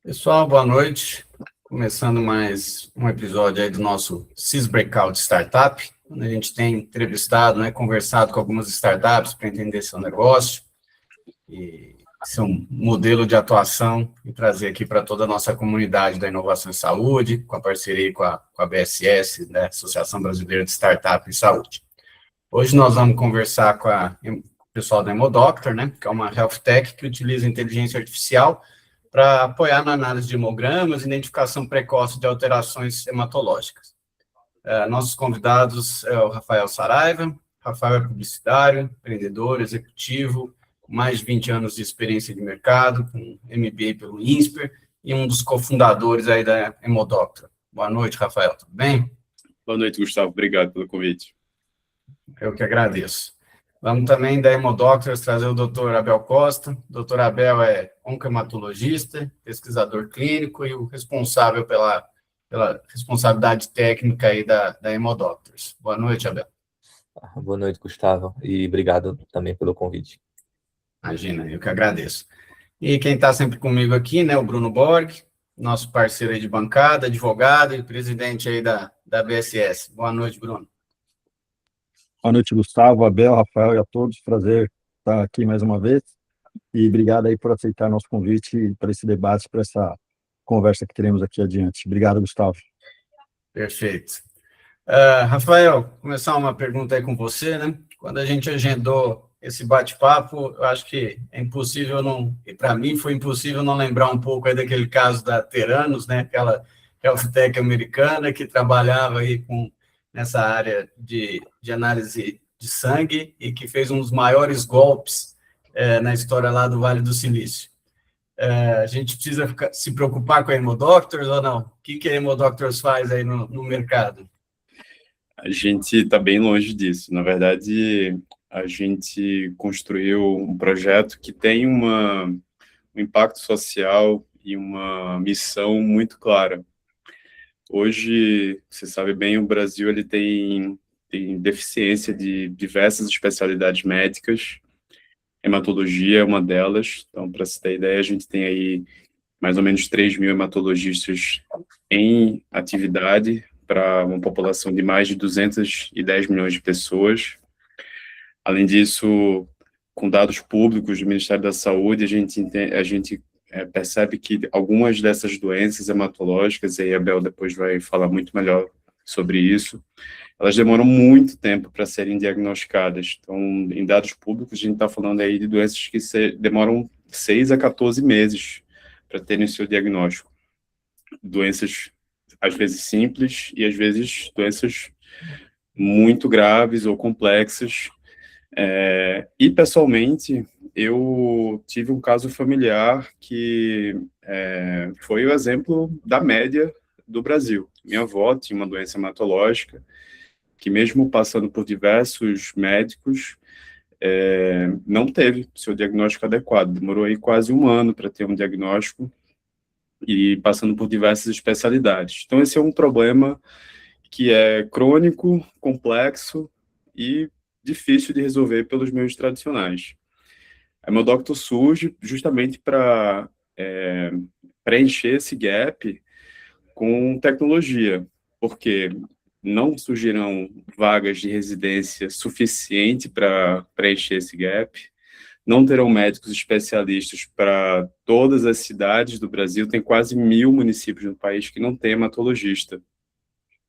Pessoal, boa noite. Começando mais um episódio aí do nosso CIS Breakout Startup, onde a gente tem entrevistado, conversado com algumas startups para entender seu negócio e seu modelo de atuação e trazer aqui para toda a nossa comunidade da inovação em saúde, com a parceria com a BSS, né, Associação Brasileira de Startup em Saúde. Hoje nós vamos conversar com o pessoal da Hemodoctor, né, que é uma health tech que utiliza inteligência artificial para apoiar na análise de hemogramas e identificação precoce de alterações hematológicas. Nossos convidados é o Rafael Saraiva. Rafael é publicitário, empreendedor, executivo, com mais de 20 anos de experiência de mercado, com MBA pelo INSPER, e um dos cofundadores aí da Hemodoctor. Boa noite, Rafael, tudo bem? Boa noite, Gustavo, obrigado pelo convite. Eu que agradeço. Vamos também da Hemodoctors trazer o Dr. Abel Costa. O Dr. Abel é oncohematologista, pesquisador clínico e o responsável pela responsabilidade técnica aí da Hemodoctors. Boa noite, Abel. Boa noite, Gustavo, e obrigado também pelo convite. Imagina, eu que agradeço. E quem está sempre comigo aqui, né, o Bruno Borg, nosso parceiro aí de bancada, advogado e presidente aí da BSS. Boa noite, Bruno. Boa noite, Gustavo, Abel, Rafael e a todos. Prazer estar aqui mais uma vez. E obrigado aí por aceitar nosso convite para esse debate, para essa conversa que teremos aqui adiante. Obrigado, Gustavo. Perfeito. Rafael, começar uma pergunta aí com você, né? Quando a gente agendou esse bate-papo, eu acho que é impossível não, e para mim foi impossível não lembrar um pouco aí daquele caso da Theranos, né? Aquela health tech americana que trabalhava aí nessa área de análise de sangue e que fez um dos maiores golpes na história lá do Vale do Silício. A gente precisa se preocupar com a Hemodoctors ou não? O que a Hemodoctors faz aí no mercado? A gente está bem longe disso. Na verdade, a gente construiu um projeto que tem um impacto social e uma missão muito clara. Hoje, você sabe bem, o Brasil ele tem deficiência de diversas especialidades médicas. Hematologia é uma delas. Então, para você ter ideia, a gente tem aí mais ou menos 3 mil hematologistas em atividade para uma população de mais de 210 milhões de pessoas. Além disso, com dados públicos do Ministério da Saúde, a gente percebe que algumas dessas doenças hematológicas, e aí a Bel depois vai falar muito melhor sobre isso, elas demoram muito tempo para serem diagnosticadas. Então, em dados públicos, a gente está falando aí de doenças que demoram 6 a 14 meses para terem seu diagnóstico. Doenças, às vezes, simples e, às vezes, doenças muito graves ou complexas. E, pessoalmente, eu tive um caso familiar que foi o exemplo da média do Brasil. Minha avó tinha uma doença hematológica que, mesmo passando por diversos médicos, não teve seu diagnóstico adequado. Demorou aí quase um ano para ter um diagnóstico e passando por diversas especialidades. Então, esse é um problema que é crônico, complexo e difícil de resolver pelos meios tradicionais. A Hemodoctor surge justamente para preencher esse gap com tecnologia, porque não surgirão vagas de residência suficiente para preencher esse gap, não terão médicos especialistas para todas as cidades do Brasil, tem quase 1.000 municípios no país que não tem hematologista.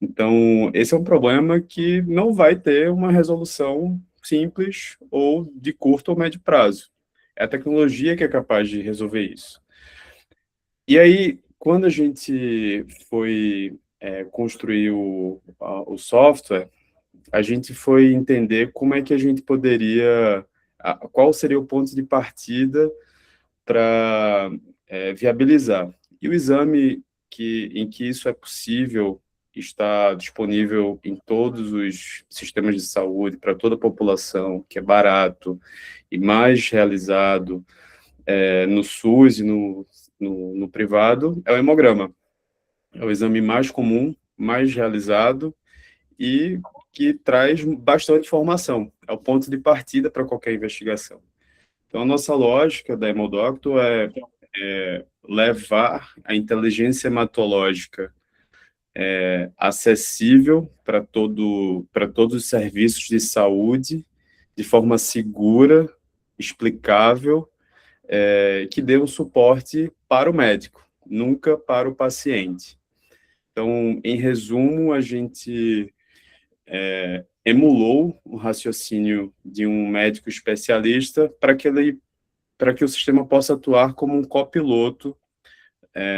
Então, esse é um problema que não vai ter uma resolução simples ou de curto ou médio prazo. É a tecnologia que é capaz de resolver isso. E aí, quando a gente foi construir o software, a gente foi entender como é que a gente poderia, qual seria o ponto de partida para viabilizar. E o exame em que isso é possível está disponível em todos os sistemas de saúde, para toda a população, que é barato e mais realizado no SUS e no privado, é o hemograma. É o exame mais comum, mais realizado e que traz bastante informação. É o ponto de partida para qualquer investigação. Então, a nossa lógica da Hemodoctor é levar a inteligência hematológica acessível para todos os serviços de saúde, de forma segura, explicável, que dê um suporte para o médico, nunca para o paciente. Então, em resumo, a gente emulou o raciocínio de um médico especialista para que o sistema possa atuar como um copiloto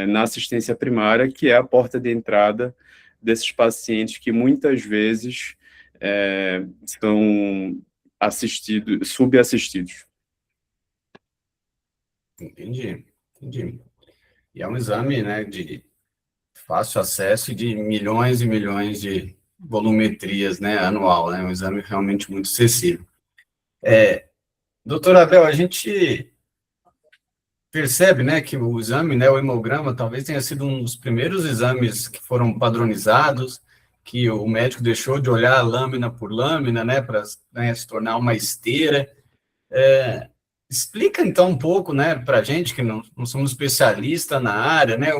na assistência primária, que é a porta de entrada desses pacientes que muitas vezes são subassistidos. Entendi. E é um exame, né, de fácil acesso e de milhões e milhões de volumetrias, né, anual, né, um exame realmente muito acessível. Doutor Abel, a gente percebe, né, que o exame, né, o hemograma, talvez tenha sido um dos primeiros exames que foram padronizados, que o médico deixou de olhar lâmina por lâmina, né, para se tornar uma esteira. Explica, então, um pouco, né, para a gente, que não somos especialistas na área, né,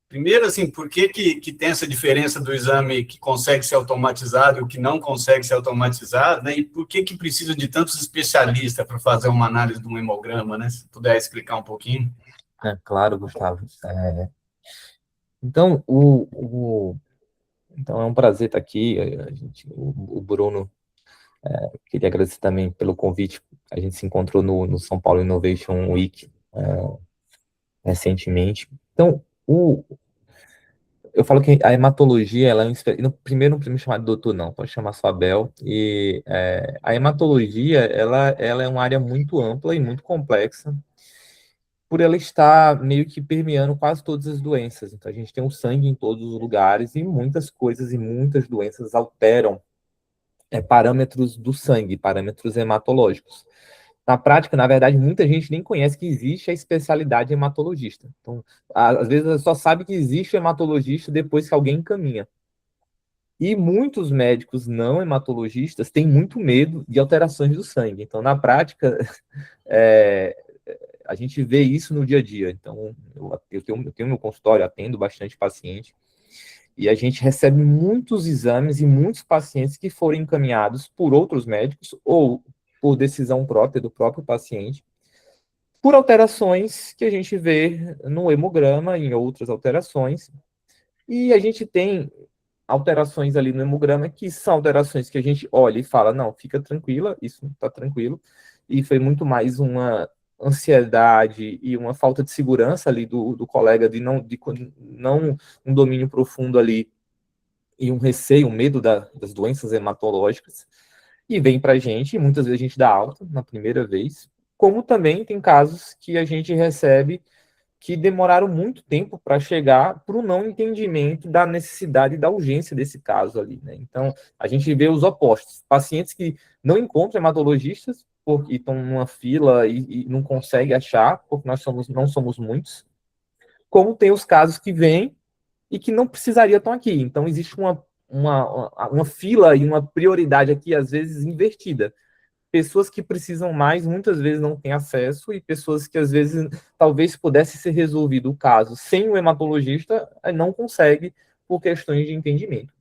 primeiro, assim, por que tem essa diferença do exame que consegue ser automatizado e o que não consegue ser automatizado, né? E por que precisa de tantos especialistas para fazer uma análise de um hemograma, né? Se puder explicar um pouquinho. Claro, Gustavo. Então, então, é um prazer estar aqui. O Bruno, queria agradecer também pelo convite. A gente se encontrou no São Paulo Innovation Week recentemente. Então, eu falo que a hematologia, ela primeiro não precisa me chamar de doutor, não, pode chamar só Abel. E a hematologia, ela é uma área muito ampla e muito complexa, por ela estar meio que permeando quase todas as doenças. Então, a gente tem o sangue em todos os lugares e muitas coisas e muitas doenças alteram parâmetros do sangue, parâmetros hematológicos. Na prática, na verdade, muita gente nem conhece que existe a especialidade hematologista. Então, às vezes, só sabe que existe o hematologista depois que alguém encaminha. E muitos médicos não hematologistas têm muito medo de alterações do sangue. Então, na prática, a gente vê isso no dia a dia. Então, eu tenho meu consultório, atendo bastante paciente, e a gente recebe muitos exames e muitos pacientes que foram encaminhados por outros médicos ou por decisão própria do próprio paciente, por alterações que a gente vê no hemograma e em outras alterações. E a gente tem alterações ali no hemograma que são alterações que a gente olha e fala, não, fica tranquila, isso está tranquilo, e foi muito mais uma ansiedade e uma falta de segurança ali do colega, de não um domínio profundo ali, e um receio, um medo das doenças hematológicas, e vem para a gente, e muitas vezes a gente dá alta na primeira vez, como também tem casos que a gente recebe que demoraram muito tempo para chegar para o não entendimento da necessidade e da urgência desse caso ali, né? Então, a gente vê os opostos. Pacientes que não encontram hematologistas porque estão numa fila e não conseguem achar, porque não somos muitos, como tem os casos que vêm e que não precisaria estar aqui. Então, existe uma fila e uma prioridade aqui, às vezes, invertida. Pessoas que precisam mais, muitas vezes não têm acesso, e pessoas que, às vezes, talvez pudesse ser resolvido o caso sem o hematologista, não consegue por questões de entendimento.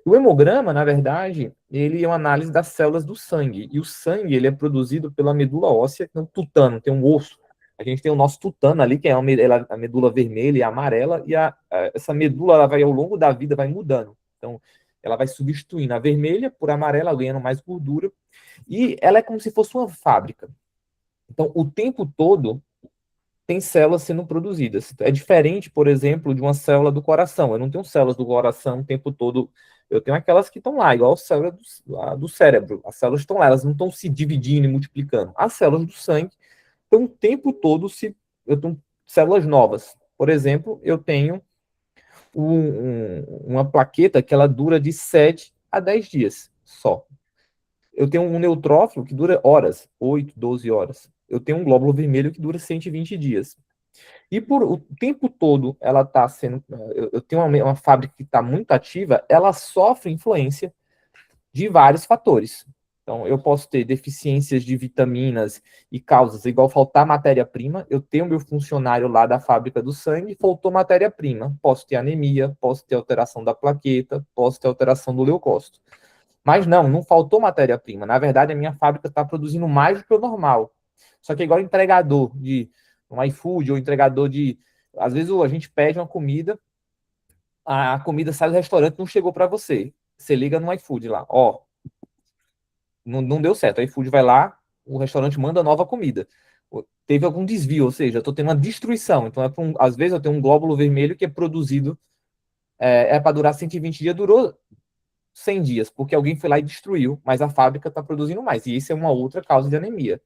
O hemograma, na verdade, ele é uma análise das células do sangue, e o sangue ele é produzido pela medula óssea, que é um tutano, tem um osso. A gente tem o nosso tutano ali, que é a medula vermelha e amarela, e essa medula, ela vai, ao longo da vida, vai mudando. Então, ela vai substituindo a vermelha por amarela, ganhando mais gordura, e ela é como se fosse uma fábrica. Então, o tempo todo tem células sendo produzidas. É diferente, por exemplo, de uma célula do coração. Eu não tenho células do coração o tempo todo. Eu tenho aquelas que estão lá, igual a célula do cérebro. As células estão lá, elas não estão se dividindo e multiplicando. As células do sangue estão o tempo todo eu tenho células novas. Por exemplo, eu tenho uma plaqueta que ela dura de 7 a 10 dias só. Eu tenho um neutrófilo que dura horas, 8, 12 horas. Eu tenho um glóbulo vermelho que dura 120 dias. E por o tempo todo ela está sendo... Eu tenho uma fábrica que está muito ativa, ela sofre influência de vários fatores. Então, eu posso ter deficiências de vitaminas e causas, igual faltar matéria-prima. Eu tenho meu funcionário lá da fábrica do sangue, faltou matéria-prima. Posso ter anemia, posso ter alteração da plaqueta, posso ter alteração do leucócito. Mas não faltou matéria-prima. Na verdade, a minha fábrica está produzindo mais do que o normal. Só que igual entregador de um iFood ou entregador de... Às vezes a gente pede uma comida, a comida sai do restaurante, não chegou para você. Você liga no iFood lá, ó, não deu certo. O iFood vai lá, o restaurante manda nova comida. Teve algum desvio, ou seja, eu estou tendo uma destruição. Então, às vezes eu tenho um glóbulo vermelho que é produzido, para durar 120 dias, durou 100 dias, porque alguém foi lá e destruiu, mas a fábrica está produzindo mais. E isso é uma outra causa de anemia.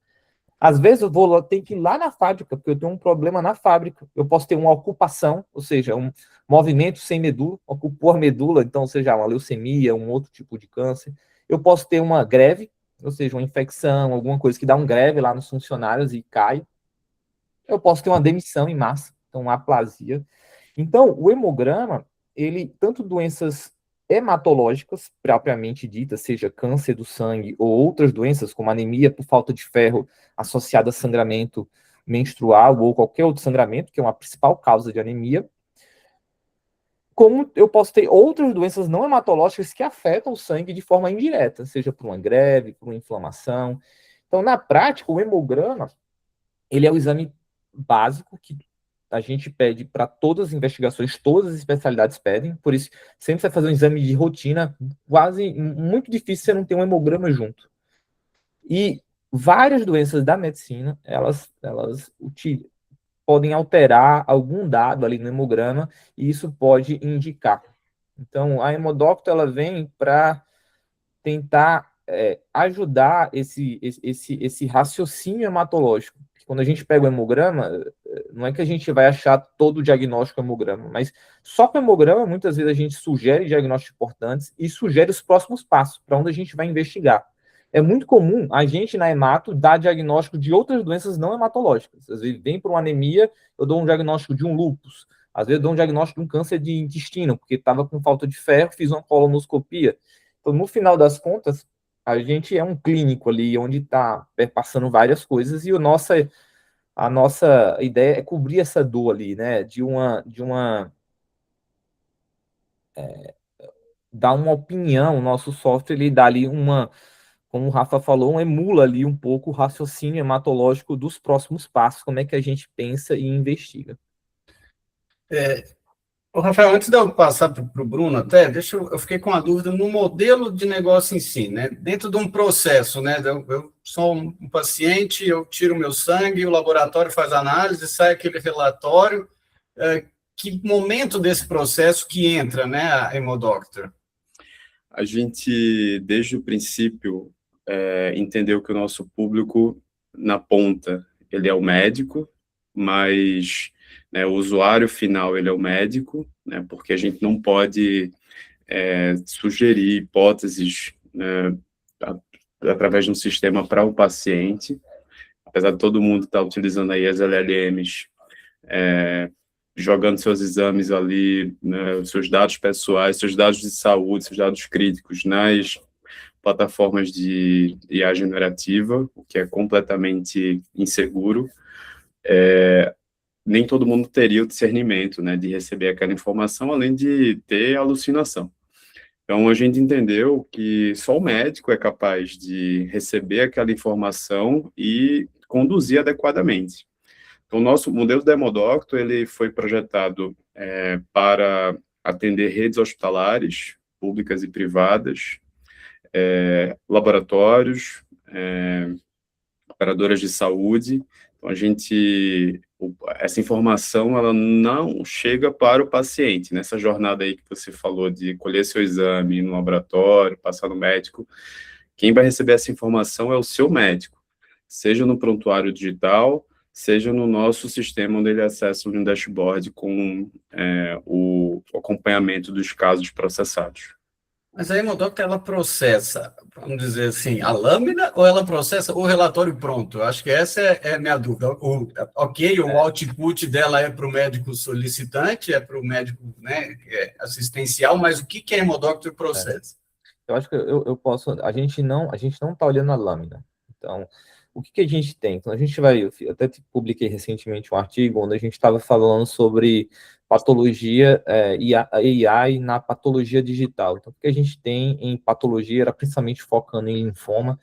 Às vezes eu tenho que ir lá na fábrica, porque eu tenho um problema na fábrica. Eu posso ter uma ocupação, ou seja, um movimento sem medula, ocupou a medula, então, ou seja, uma leucemia, um outro tipo de câncer. Eu posso ter uma greve, ou seja, uma infecção, alguma coisa que dá um greve lá nos funcionários e cai. Eu posso ter uma demissão em massa, então uma aplasia. Então, o hemograma, ele, tanto doenças hematológicas, propriamente ditas, seja câncer do sangue ou outras doenças, como anemia por falta de ferro associada a sangramento menstrual ou qualquer outro sangramento, que é uma principal causa de anemia, como eu posso ter outras doenças não hematológicas que afetam o sangue de forma indireta, seja por uma greve, por uma inflamação. Então, na prática, o hemograma, ele é o exame básico que a gente pede para todas as investigações, todas as especialidades pedem, por isso, sempre você vai fazer um exame de rotina, quase muito difícil você não ter um hemograma junto. E várias doenças da medicina, elas podem alterar algum dado ali no hemograma, e isso pode indicar. Então, a Hemodocto, ela vem para tentar ajudar esse raciocínio hematológico. Quando a gente pega o hemograma, não é que a gente vai achar todo o diagnóstico do hemograma, mas só com o hemograma, muitas vezes a gente sugere diagnósticos importantes e sugere os próximos passos, para onde a gente vai investigar. É muito comum a gente, na hemato, dar diagnóstico de outras doenças não hematológicas. Às vezes vem por uma anemia, eu dou um diagnóstico de um lúpus. Às vezes eu dou um diagnóstico de um câncer de intestino, porque estava com falta de ferro, fiz uma colonoscopia. Então, no final das contas, a gente é um clínico ali, onde está passando várias coisas, e a nossa ideia é cobrir essa dor ali, né? Dar uma opinião, o nosso software, ele dá ali como o Rafa falou, emula ali um pouco o raciocínio hematológico dos próximos passos, como é que a gente pensa e investiga. Rafael, antes de eu passar para o Bruno, eu fiquei com uma dúvida no modelo de negócio em si, né? Dentro de um processo, né? Eu sou um paciente, eu tiro meu sangue, o laboratório faz análise, sai aquele relatório. Que momento desse processo que entra, né, a Hemodoctor? A gente, desde o princípio, entendeu que o nosso público, na ponta, ele é o médico, mas... né, o usuário final, ele é o médico, né, porque a gente não pode sugerir hipóteses, né, através de um sistema para o paciente, apesar de todo mundo estar utilizando aí as LLMs, jogando seus exames ali, né, seus dados pessoais, seus dados de saúde, seus dados críticos nas plataformas de IA generativa, o que é completamente inseguro. Nem todo mundo teria o discernimento, né, de receber aquela informação, além de ter alucinação. Então, a gente entendeu que só o médico é capaz de receber aquela informação e conduzir adequadamente. Então, o nosso modelo da Hemodocto, ele foi projetado para atender redes hospitalares, públicas e privadas, laboratórios, operadoras de saúde. Então, essa informação, ela não chega para o paciente, nessa jornada aí que você falou de colher seu exame, ir no laboratório, passar no médico. Quem vai receber essa informação é o seu médico, seja no prontuário digital, seja no nosso sistema, onde ele acessa um dashboard com o acompanhamento dos casos processados. Mas a Hemodoctor, ela processa, vamos dizer assim, a lâmina ou ela processa o relatório pronto? Eu acho que essa é a minha dúvida. O output dela é para o médico solicitante, é para o médico, né, assistencial, mas o que a Hemodoctor processa? eu acho que eu posso, a gente não está olhando a lâmina. Então, o que a gente tem? Então, eu até publiquei recentemente um artigo onde a gente estava falando sobre patologia e AI na patologia digital. Então, o que a gente tem em patologia era principalmente focando em linfoma,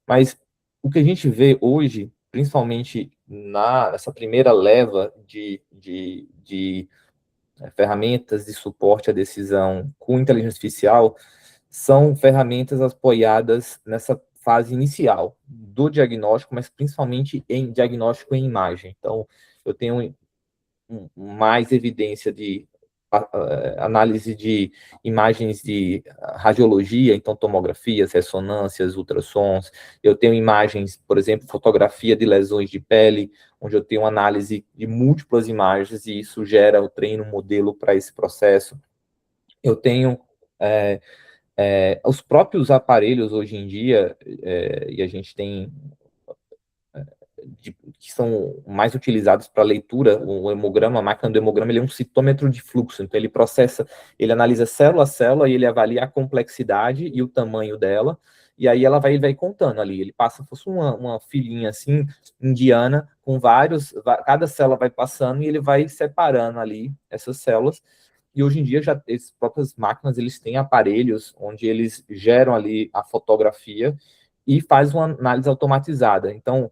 mas o que a gente vê hoje, principalmente nessa primeira leva de ferramentas de suporte à decisão com inteligência artificial, são ferramentas apoiadas nessa fase inicial do diagnóstico, mas principalmente em diagnóstico em imagem. Então, eu tenho mais evidência de análise de imagens de radiologia, então tomografias, ressonâncias, ultrassons. Eu tenho imagens, por exemplo, fotografia de lesões de pele, onde eu tenho análise de múltiplas imagens e isso gera o treino modelo para esse processo. Eu tenho os próprios aparelhos hoje em dia, e a gente tem que são mais utilizados para leitura, o hemograma, a máquina do hemograma, ele é um citômetro de fluxo, então ele analisa célula a célula e ele avalia a complexidade e o tamanho dela, e aí ela vai contando ali, ele passa, fosse uma filinha assim, indiana, com cada célula vai passando e ele vai separando ali essas células, e hoje em dia, as próprias máquinas, eles têm aparelhos onde eles geram ali a fotografia e faz uma análise automatizada. Então,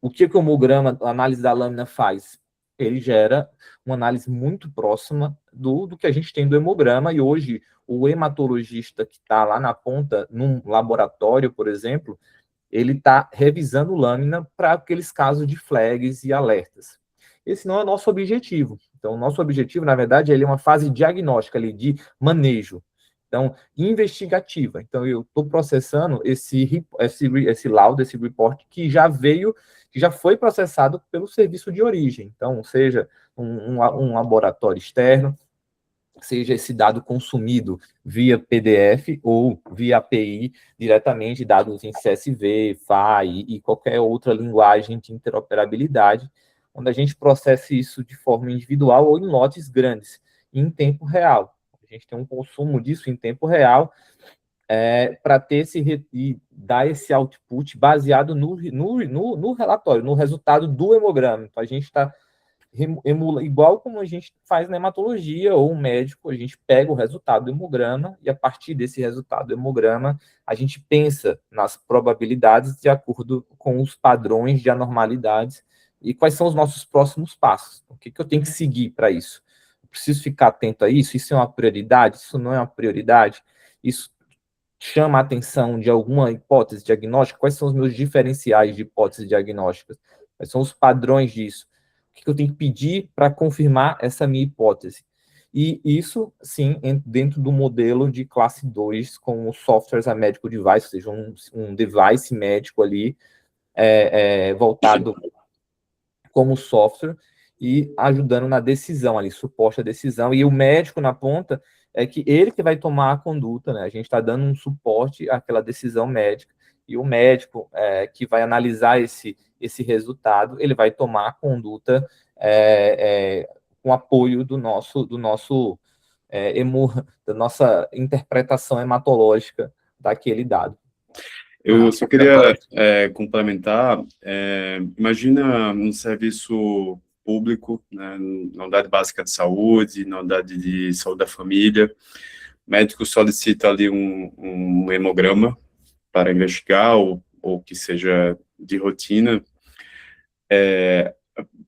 o que o hemograma, a análise da lâmina faz? Ele gera uma análise muito próxima do que a gente tem do hemograma, e hoje o hematologista que está lá na ponta, num laboratório, por exemplo, ele está revisando lâmina para aqueles casos de flags e alertas. Esse não é o nosso objetivo. Então, o nosso objetivo, na verdade, é uma fase diagnóstica ali, de manejo. Então, investigativa. Então, eu estou processando esse laudo, esse report, que já foi processado pelo serviço de origem. Então, seja um laboratório externo, seja esse dado consumido via PDF ou via API, diretamente dados em CSV, FAI e qualquer outra linguagem de interoperabilidade, onde a gente processa isso de forma individual ou em lotes grandes, em tempo real. A gente tem um consumo disso em tempo real para ter e dar esse output baseado no relatório, no resultado do hemograma. Então, a gente está emula, igual como a gente faz na hematologia ou um médico, a gente pega o resultado do hemograma e a partir desse resultado do hemograma, a gente pensa nas probabilidades de acordo com os padrões de anormalidades e quais são os nossos próximos passos. O que eu tenho que seguir para isso? Eu preciso ficar atento a isso? Isso é uma prioridade? Isso não é uma prioridade? Isso chama a atenção de alguma hipótese diagnóstica? Quais são os meus diferenciais de hipóteses diagnósticas? Quais são os padrões disso? O que eu tenho que pedir para confirmar essa minha hipótese? E isso, sim, dentro do modelo de classe 2, com os softwares a medical device, ou seja, um device médico ali, voltado como software, e ajudando na decisão ali, suporte à decisão, e o médico na ponta que ele que vai tomar a conduta, né? A gente está dando um suporte àquela decisão médica, e o médico que vai analisar esse resultado, ele vai tomar a conduta com apoio da nossa interpretação hematológica daquele dado. Eu só queria complementar, imagina um serviço público, né, na unidade básica de saúde, na unidade de saúde da família, o médico solicita ali um hemograma para investigar, ou que seja de rotina.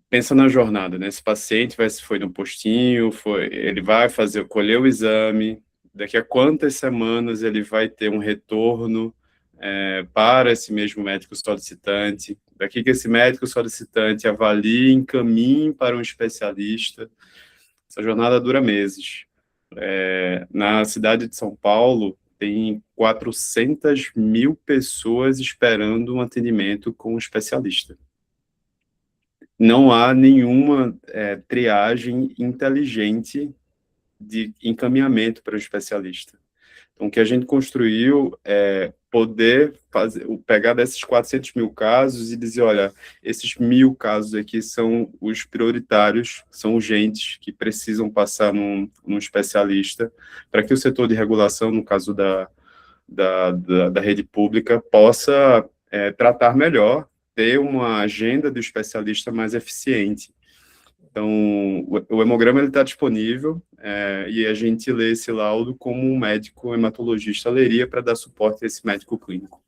Pensa na jornada, né? Esse paciente foi no postinho, ele vai colher o exame, daqui a quantas semanas ele vai ter um retorno para esse mesmo médico solicitante, daqui que esse médico solicitante avalie, encaminhe para um especialista. Essa jornada dura meses. Na cidade de São Paulo, tem 400 mil pessoas esperando um atendimento com um especialista. Não há nenhuma triagem inteligente de encaminhamento para o especialista. Então, o que a gente construiu é poder pegar desses 400 mil casos e dizer, olha, esses 1.000 casos aqui são os prioritários, são urgentes, que precisam passar num especialista, para que o setor de regulação, no caso da rede pública possa tratar melhor, ter uma agenda do especialista mais eficiente. Então, o hemograma está disponível e a gente lê esse laudo como um médico hematologista leria para dar suporte a esse médico clínico.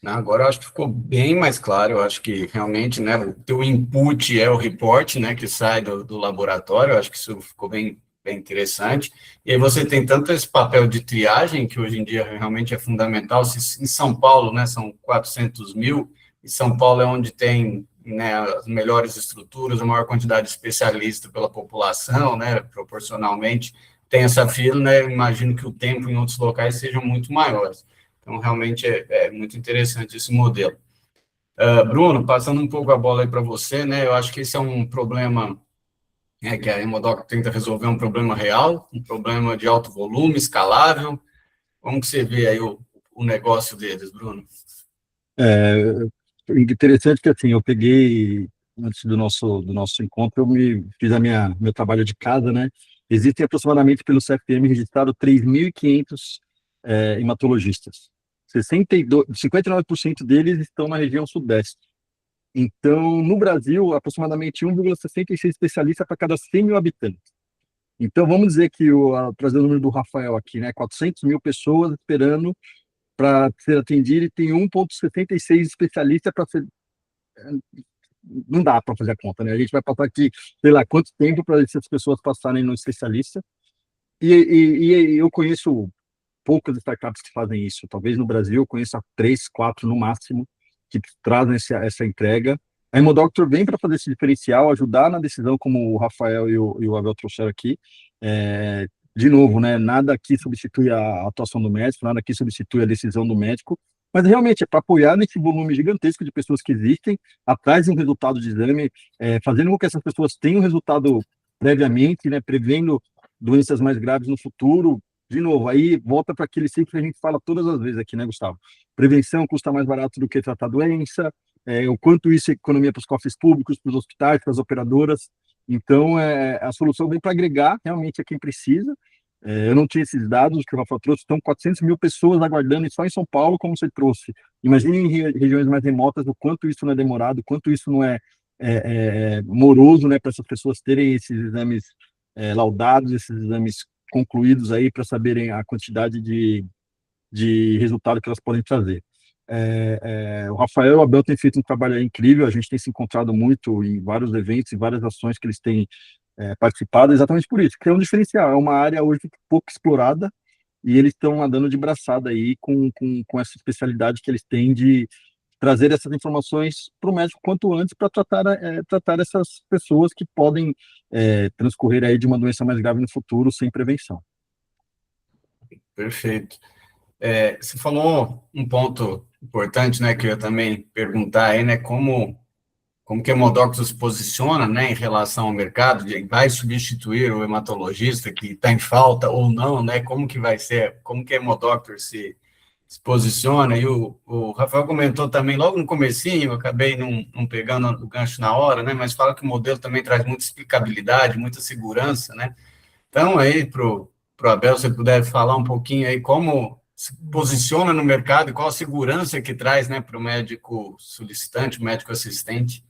Agora eu acho que ficou bem mais claro, eu acho que realmente, né, o teu input é o report, né, que sai do laboratório, eu acho que isso ficou bem interessante, e aí você tem tanto esse papel de triagem, que hoje em dia realmente é fundamental, em São Paulo, né, são 400 mil, e São Paulo é onde tem, né, as melhores estruturas, a maior quantidade de especialistas pela população, né, proporcionalmente, tem essa fila, né, imagino que o tempo em outros locais sejam muito maiores. Então, realmente é muito interessante esse modelo. Bruno, passando um pouco a bola aí para você, né? Eu acho que esse é um problema que a Hemodoc tenta resolver, um problema real, um problema de alto volume, escalável. Como que você vê aí o negócio deles, Bruno? É interessante que, assim, eu peguei, antes do nosso encontro, fiz meu trabalho de casa, né? Existem aproximadamente, pelo CFM registrado, 3.500 hematologistas. 59% deles estão na região sudeste. Então, no Brasil, aproximadamente 1,66 especialistas para cada 100 mil habitantes. Então, vamos dizer que, trazer o número do Rafael aqui, né? 400 mil pessoas esperando para ser atendido e tem 1,76 especialistas para ser. Não dá para fazer a conta, né? A gente vai passar aqui, sei lá, quanto tempo para essas pessoas passarem no especialista. E eu conheço poucas startups que fazem isso. Talvez no Brasil eu conheça 3, 4 no máximo que trazem essa entrega. A Hemodoctor vem para fazer esse diferencial, ajudar na decisão, como o Rafael e o Abel trouxeram aqui. De novo, né, nada aqui substitui a atuação do médico, nada aqui substitui a decisão do médico, mas realmente é para apoiar nesse volume gigantesco de pessoas que existem, atrás de um resultado de exame, fazendo com que essas pessoas tenham resultado previamente, né, prevendo doenças mais graves no futuro. De novo, aí volta para aquele ciclo que a gente fala todas as vezes aqui, né, Gustavo? Prevenção custa mais barato do que tratar a doença, o quanto isso é economia para os cofres públicos, para os hospitais, para as operadoras. Então, a solução vem para agregar realmente a quem precisa. Eu não tinha esses dados que o Rafa trouxe, estão 400 mil pessoas aguardando, e só em São Paulo, como você trouxe. Imagine em regiões mais remotas o quanto isso não é demorado, o quanto isso não é moroso, né, para essas pessoas terem esses exames laudados, esses exames concluídos aí, para saberem a quantidade de resultado que elas podem trazer. O Rafael e o Abel têm feito um trabalho incrível, a gente tem se encontrado muito em vários eventos, em várias ações que eles têm participado, exatamente por isso, que é um diferencial, é uma área hoje pouco explorada, e eles estão andando de braçada aí com essa especialidade que eles têm de trazer essas informações para o médico quanto antes para tratar essas pessoas que podem transcorrer aí de uma doença mais grave no futuro sem prevenção. Perfeito. Você falou um ponto importante, né, que eu ia também perguntar aí, né, como que a Hemodoctor se posiciona, né, em relação ao mercado, vai substituir o hematologista que está em falta ou não, né, como que vai ser, como que a Hemodoctor se posiciona, e o Rafael comentou também, logo no comecinho, eu acabei não pegando o gancho na hora, né, mas fala que o modelo também traz muita explicabilidade, muita segurança, né, então aí pro Abel, se puder falar um pouquinho aí como se posiciona no mercado e qual a segurança que traz, né, para o médico solicitante, o médico assistente.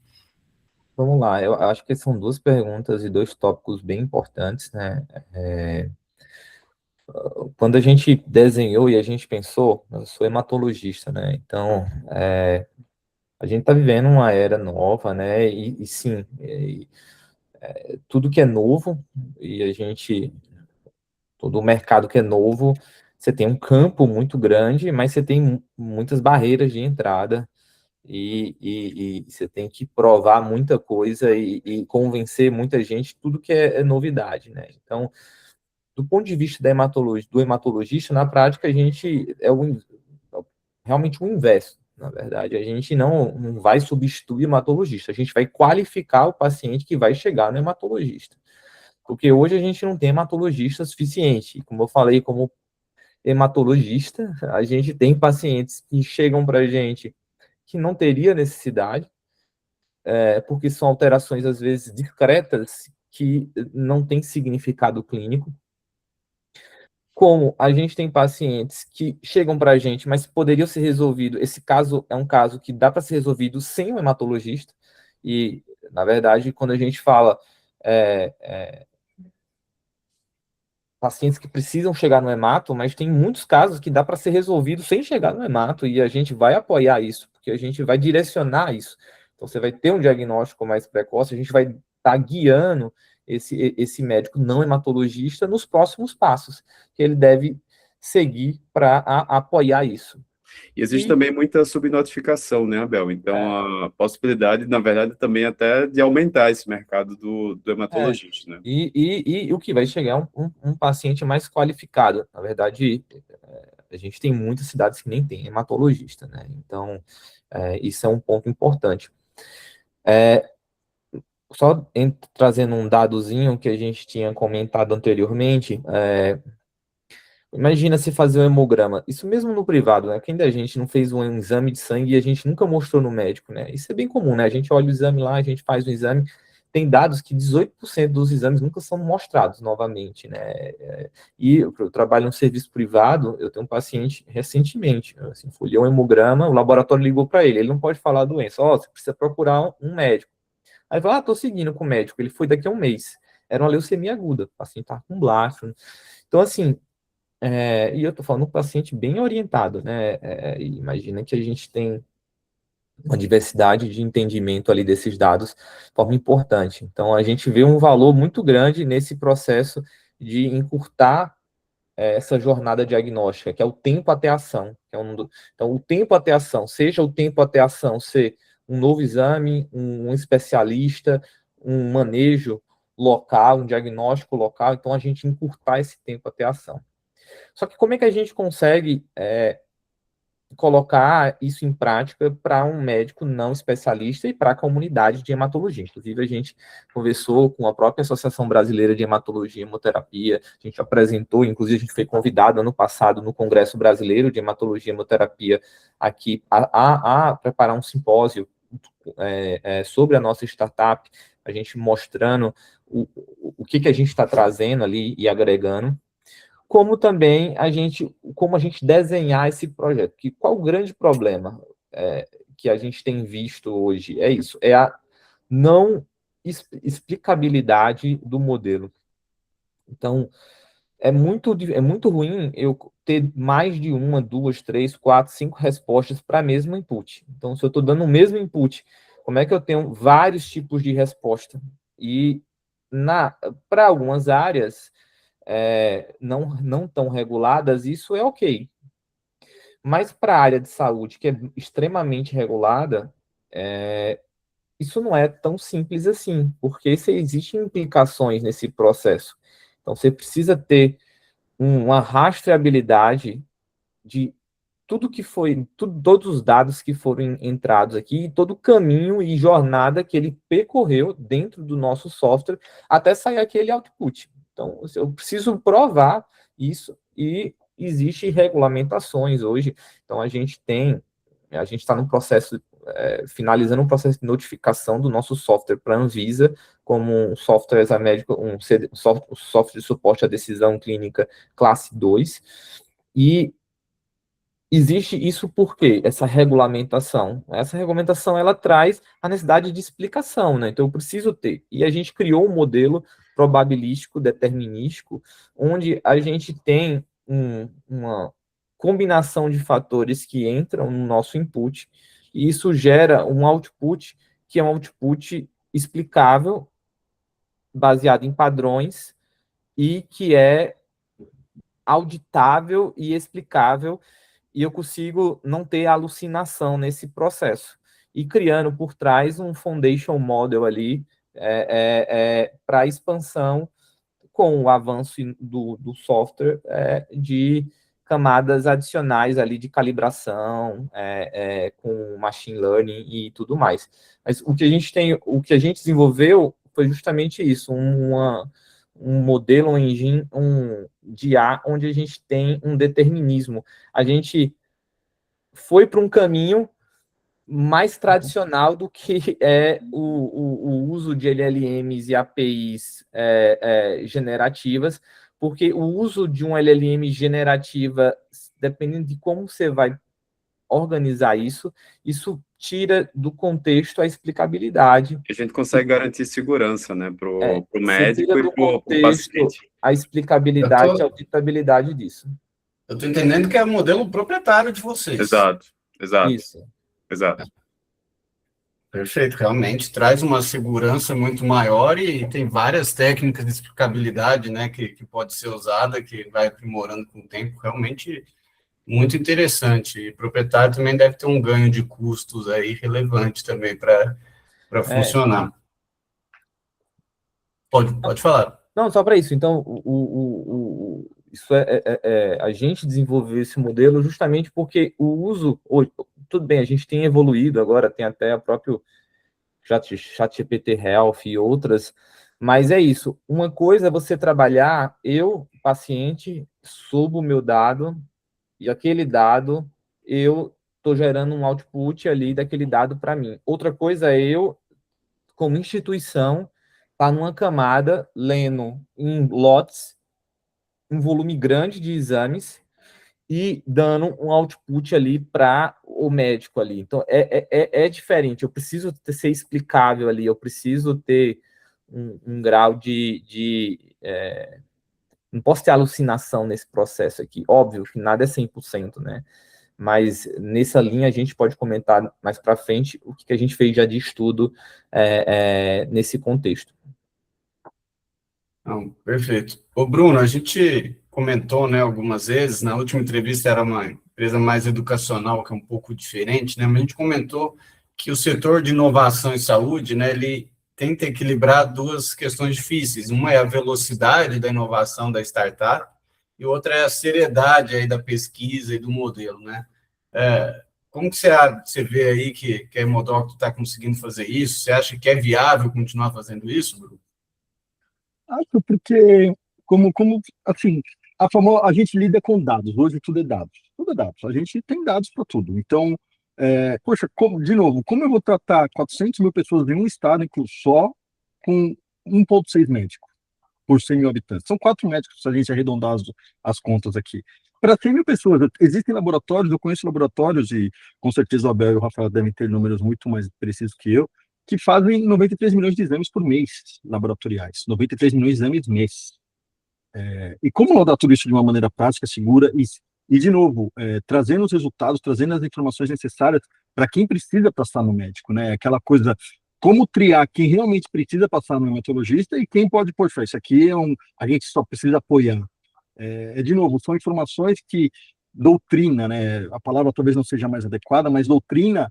Vamos lá, eu acho que são duas perguntas e dois tópicos bem importantes, né? Quando a gente desenhou e a gente pensou, eu sou hematologista, né? Então, a gente está vivendo uma era nova, né? E sim, tudo que é novo, e todo o mercado que é novo, você tem um campo muito grande, mas você tem muitas barreiras de entrada, e você tem que provar muita coisa e convencer muita gente, tudo que é novidade, né? Então, do ponto de vista do hematologista, na prática, a gente realmente o inverso, na verdade. A gente não vai substituir o hematologista, a gente vai qualificar o paciente que vai chegar no hematologista. Porque hoje a gente não tem hematologista suficiente. Como eu falei, como hematologista, a gente tem pacientes que chegam para a gente que não teria necessidade, porque são alterações, às vezes, discretas, que não têm significado clínico. como a gente tem pacientes que chegam para a gente, mas poderiam ser resolvido. Esse caso é um caso que dá para ser resolvido sem um hematologista. E, na verdade, quando a gente fala pacientes que precisam chegar no hemato, mas tem muitos casos que dá para ser resolvido sem chegar no hemato, e a gente vai apoiar isso, porque a gente vai direcionar isso. Então, você vai ter um diagnóstico mais precoce, a gente vai estar guiando esse médico não hematologista nos próximos passos que ele deve seguir para apoiar isso. E existe também muita subnotificação, né, Abel? Então, a possibilidade, na verdade, também até de aumentar esse mercado do hematologista, né? E o que vai chegar é um paciente mais qualificado. Na verdade, a gente tem muitas cidades que nem tem hematologista, né? Então, isso é um ponto importante. Só trazendo um dadozinho que a gente tinha comentado anteriormente, imagina se fazer um hemograma, isso mesmo no privado, né? Que ainda a gente não fez um exame de sangue e a gente nunca mostrou no médico, né? Isso é bem comum, né? A gente olha o exame lá, a gente faz o exame, tem dados que 18% dos exames nunca são mostrados novamente, né? E eu trabalho no serviço privado, eu tenho um paciente recentemente, assim, folheou um hemograma, o laboratório ligou para ele não pode falar a doença, você precisa procurar um médico. Aí ele falou, tô seguindo com o médico, ele foi daqui a um mês. Era uma leucemia aguda, o paciente tá com blastro. Então, assim, e eu tô falando um paciente bem orientado, né? Imagina que a gente tem uma diversidade de entendimento ali desses dados de forma importante. Então, a gente vê um valor muito grande nesse processo de encurtar essa jornada diagnóstica, que é o tempo até a ação. Então, o tempo até a ação, seja o tempo até a ação ser um novo exame, um especialista, um manejo local, um diagnóstico local, então a gente encurtar esse tempo até a ação. Só que como é que a gente consegue colocar isso em prática para um médico não especialista e para a comunidade de hematologia? Inclusive, a gente conversou com a própria Associação Brasileira de Hematologia e Hemoterapia, a gente apresentou, inclusive a gente foi convidado ano passado no Congresso Brasileiro de Hematologia e Hemoterapia aqui a preparar um simpósio sobre a nossa startup, a gente mostrando o que a gente está trazendo ali e agregando, como também como a gente desenhar esse projeto. Que qual o grande problema que a gente tem visto hoje? É isso, é a não explicabilidade do modelo. Então, é muito ruim eu ter mais de uma, duas, três, quatro, cinco respostas para o mesmo input. Então, se eu estou dando o mesmo input, como é que eu tenho vários tipos de resposta? E para algumas áreas não tão reguladas, isso é ok. Mas para a área de saúde, que é extremamente regulada, isso não é tão simples assim, porque existem implicações nesse processo. Então, você precisa ter uma rastreabilidade de tudo que foi, todos os dados que foram entrados aqui, todo o caminho e jornada que ele percorreu dentro do nosso software até sair aquele output. Então, eu preciso provar isso e existem regulamentações hoje. Então, a gente está no processo, finalizando um processo de notificação do nosso software para a Anvisa, como um software examédico, software de suporte à decisão clínica classe 2, e existe isso por quê? Essa regulamentação. Essa regulamentação, ela traz a necessidade de explicação, né? Então, eu preciso ter. E a gente criou um modelo probabilístico, determinístico, onde a gente tem uma combinação de fatores que entram no nosso input, e isso gera um output, que é um output explicável, baseado em padrões, e que é auditável e explicável, e eu consigo não ter alucinação nesse processo. E criando por trás um foundation model ali para expansão com o avanço do software de camadas adicionais ali de calibração, com machine learning e tudo mais. Mas o que a gente desenvolveu foi justamente isso, um modelo, um engine, de IA, onde a gente tem um determinismo. A gente foi para um caminho mais tradicional do que o uso de LLMs e APIs generativas, porque o uso de um LLM generativa, dependendo de como você vai organizar isso tira do contexto a explicabilidade. A gente consegue garantir segurança, né, para o Você médico tira e do para o contexto paciente. a Eu explicabilidade e a tô, auditabilidade disso. eu tô entendendo que é o modelo proprietário de vocês. Exato, exato, Isso. exato. Perfeito, realmente traz uma segurança muito maior e tem várias técnicas de explicabilidade, né, que pode ser usada, que vai aprimorando com o tempo, realmente muito interessante. E o proprietário também deve ter um ganho de custos aí relevante também para É, funcionar. Pode falar. não, só para isso. Então, isso a gente desenvolveu esse modelo justamente porque o uso, tudo bem, a gente tem evoluído agora, tem até a próprio ChatGPT Health e outras, mas é isso. Uma coisa é você trabalhar, eu, paciente, subo o meu dado, e aquele dado, eu estou gerando um output ali daquele dado para mim. Outra coisa é eu, como instituição, estar numa camada, lendo em lotes, um volume grande de exames, e dando um output ali para o médico ali. Então, é diferente. Eu preciso ser explicável ali, eu preciso ter um grau não posso ter alucinação nesse processo aqui. Óbvio que nada é 100%, né? Mas nessa linha a gente pode comentar mais para frente o que a gente fez já de estudo nesse contexto. Não, perfeito. Ô, Bruno, a gente comentou, né, algumas vezes, na última entrevista era uma empresa mais educacional, que é um pouco diferente, né, mas a gente comentou que o setor de inovação em saúde, né, ele tenta equilibrar duas questões difíceis. Uma é a velocidade da inovação da startup e outra é a seriedade aí da pesquisa e do modelo, né? Como que você vê aí que a Hemodoctor está conseguindo fazer isso? Você acha que é viável continuar fazendo isso, Bruno? Acho porque, assim, a gente lida com dados, hoje tudo é dados, a gente tem dados para tudo. Então, poxa, de novo, como eu vou tratar 400 mil pessoas em um estado só com 1,6 médicos por 100 mil habitantes? São 4 médicos, se a gente arredondar as contas aqui. Para 100 mil pessoas, existem laboratórios, eu conheço laboratórios, e com certeza o Abel e o Rafael devem ter números muito mais precisos que eu, que fazem 93 milhões de exames por mês laboratoriais, 93 milhões de exames mês. E como rodar tudo isso de uma maneira prática, segura e de novo, trazendo os resultados, trazendo as informações necessárias para quem precisa passar no médico, né? Aquela coisa, como triar quem realmente precisa passar no hematologista e quem pode, poxa, isso aqui a gente só precisa apoiar. De novo, são informações que doutrina, né? A palavra talvez não seja mais adequada, mas doutrina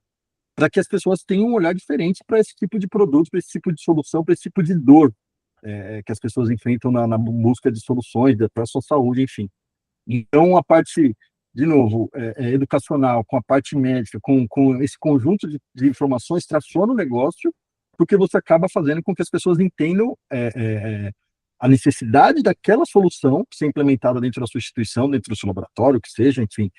para que as pessoas tenham um olhar diferente para esse tipo de produto, para esse tipo de solução, para esse tipo de dor que as pessoas enfrentam na busca de soluções para a sua saúde, enfim. Então, a parte, de novo, educacional, com a parte médica, com esse conjunto de informações, traciona o negócio, porque você acaba fazendo com que as pessoas entendam a necessidade daquela solução ser implementada dentro da sua instituição, dentro do seu laboratório, que seja, enfim,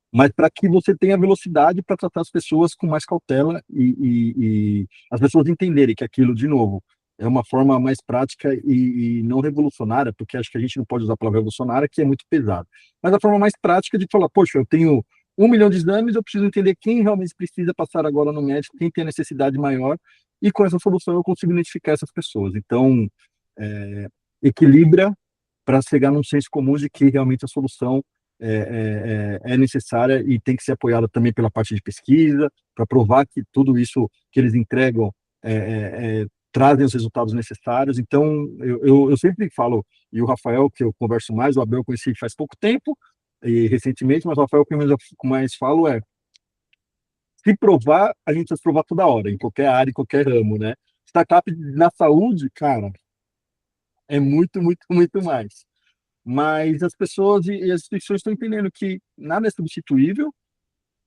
mas para que você tenha velocidade para tratar as pessoas com mais cautela e as pessoas entenderem que aquilo, de novo, é uma forma mais prática e não revolucionária, porque acho que a gente não pode usar a palavra revolucionária, que é muito pesado, mas a forma mais prática de falar, poxa, eu tenho 1 milhão de exames, eu preciso entender quem realmente precisa passar agora no médico, quem tem a necessidade maior, e com essa solução eu consigo identificar essas pessoas. Então, equilibra para chegar num senso comum de que realmente a solução é necessária e tem que ser apoiada também pela parte de pesquisa, para provar que tudo isso que eles entregam trazem os resultados necessários. Então, eu sempre falo, e o Rafael, que eu converso mais, o Abel eu conheci faz pouco tempo, e recentemente, mas o Rafael, que eu mais falo se provar, a gente precisa provar toda hora, em qualquer área, em qualquer ramo, né? Startup na saúde, cara, é muito, muito, muito mais. Mas as pessoas e as instituições estão entendendo que nada é substituível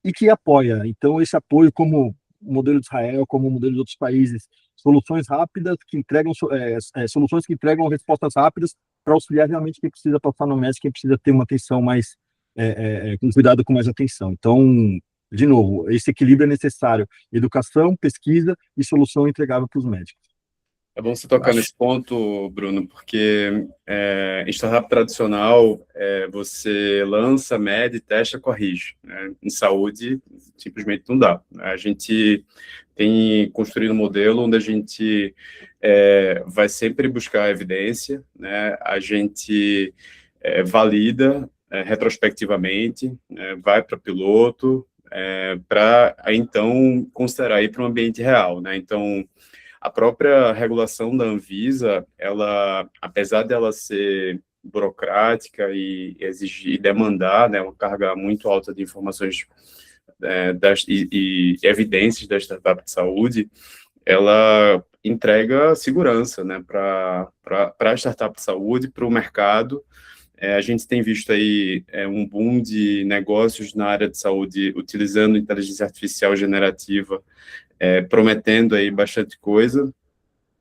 e que apoia. Então, esse apoio, como o modelo de Israel, como o modelo de outros países, soluções rápidas que entregam soluções que entregam respostas rápidas para auxiliar realmente quem precisa passar no médico, quem precisa ter uma atenção mais com cuidado, com mais atenção. Então, de novo, esse equilíbrio é necessário: educação, pesquisa e solução entregável para os médicos. É bom você tocar nesse ponto, Bruno, porque em startup tradicional, você lança, mede, testa, corrige, né? Em saúde, simplesmente não dá. A gente tem construído um modelo onde a gente vai sempre buscar evidência, né? A gente valida retrospectivamente, vai para piloto, para então considerar ir para um ambiente real, né? Então, a própria regulação da Anvisa, ela, apesar dela ser burocrática e exigir, demandar, né, uma carga muito alta de informações e evidências da startup de saúde, ela entrega segurança, né, para a startup de saúde, para o mercado. A gente tem visto aí um boom de negócios na área de saúde utilizando inteligência artificial generativa, prometendo aí bastante coisa,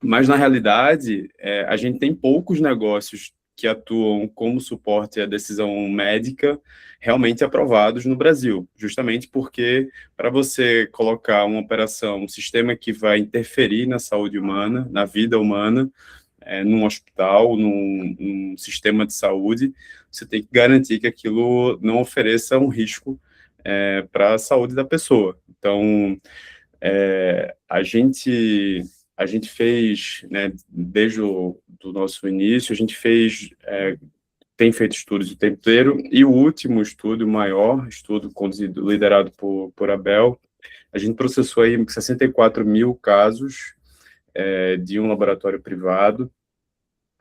mas na realidade a gente tem poucos negócios que atuam como suporte à decisão médica realmente aprovados no Brasil, justamente porque para você colocar uma operação, um sistema que vai interferir na saúde humana, na vida humana, num hospital, num sistema de saúde, você tem que garantir que aquilo não ofereça um risco para a saúde da pessoa. Então, a gente fez, né, desde o do nosso início, a gente fez, tem feito estudos o tempo inteiro, e o último estudo, o maior estudo conduzido, liderado por Abel, a gente processou aí 64 mil casos de um laboratório privado,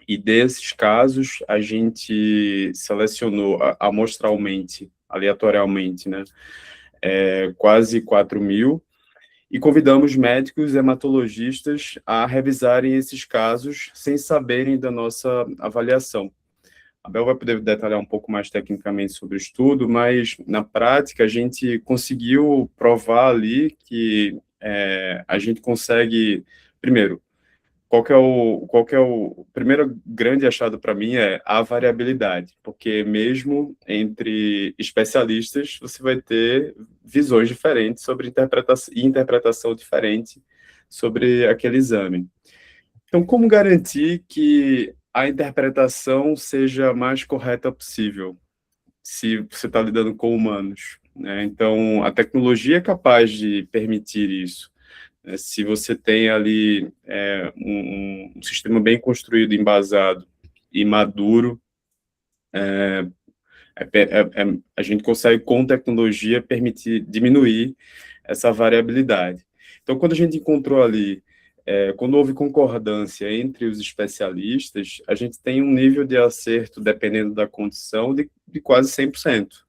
e desses casos a gente selecionou amostralmente, aleatoriamente, né, quase 4 mil, e convidamos médicos hematologistas a revisarem esses casos sem saberem da nossa avaliação. A Bel vai poder detalhar um pouco mais tecnicamente sobre o estudo, mas, na prática, a gente conseguiu provar ali que a gente consegue, primeiro, o primeiro grande achado para mim é a variabilidade, porque mesmo entre especialistas você vai ter visões diferentes sobre interpretação diferente sobre aquele exame. Então, como garantir que a interpretação seja a mais correta possível, se você está lidando com humanos, né? Então, a tecnologia é capaz de permitir isso. Se você tem ali um sistema bem construído, embasado e maduro, a gente consegue, com tecnologia, permitir diminuir essa variabilidade. Então, quando a gente encontrou ali, quando houve concordância entre os especialistas, a gente tem um nível de acerto, dependendo da condição, de quase 100%.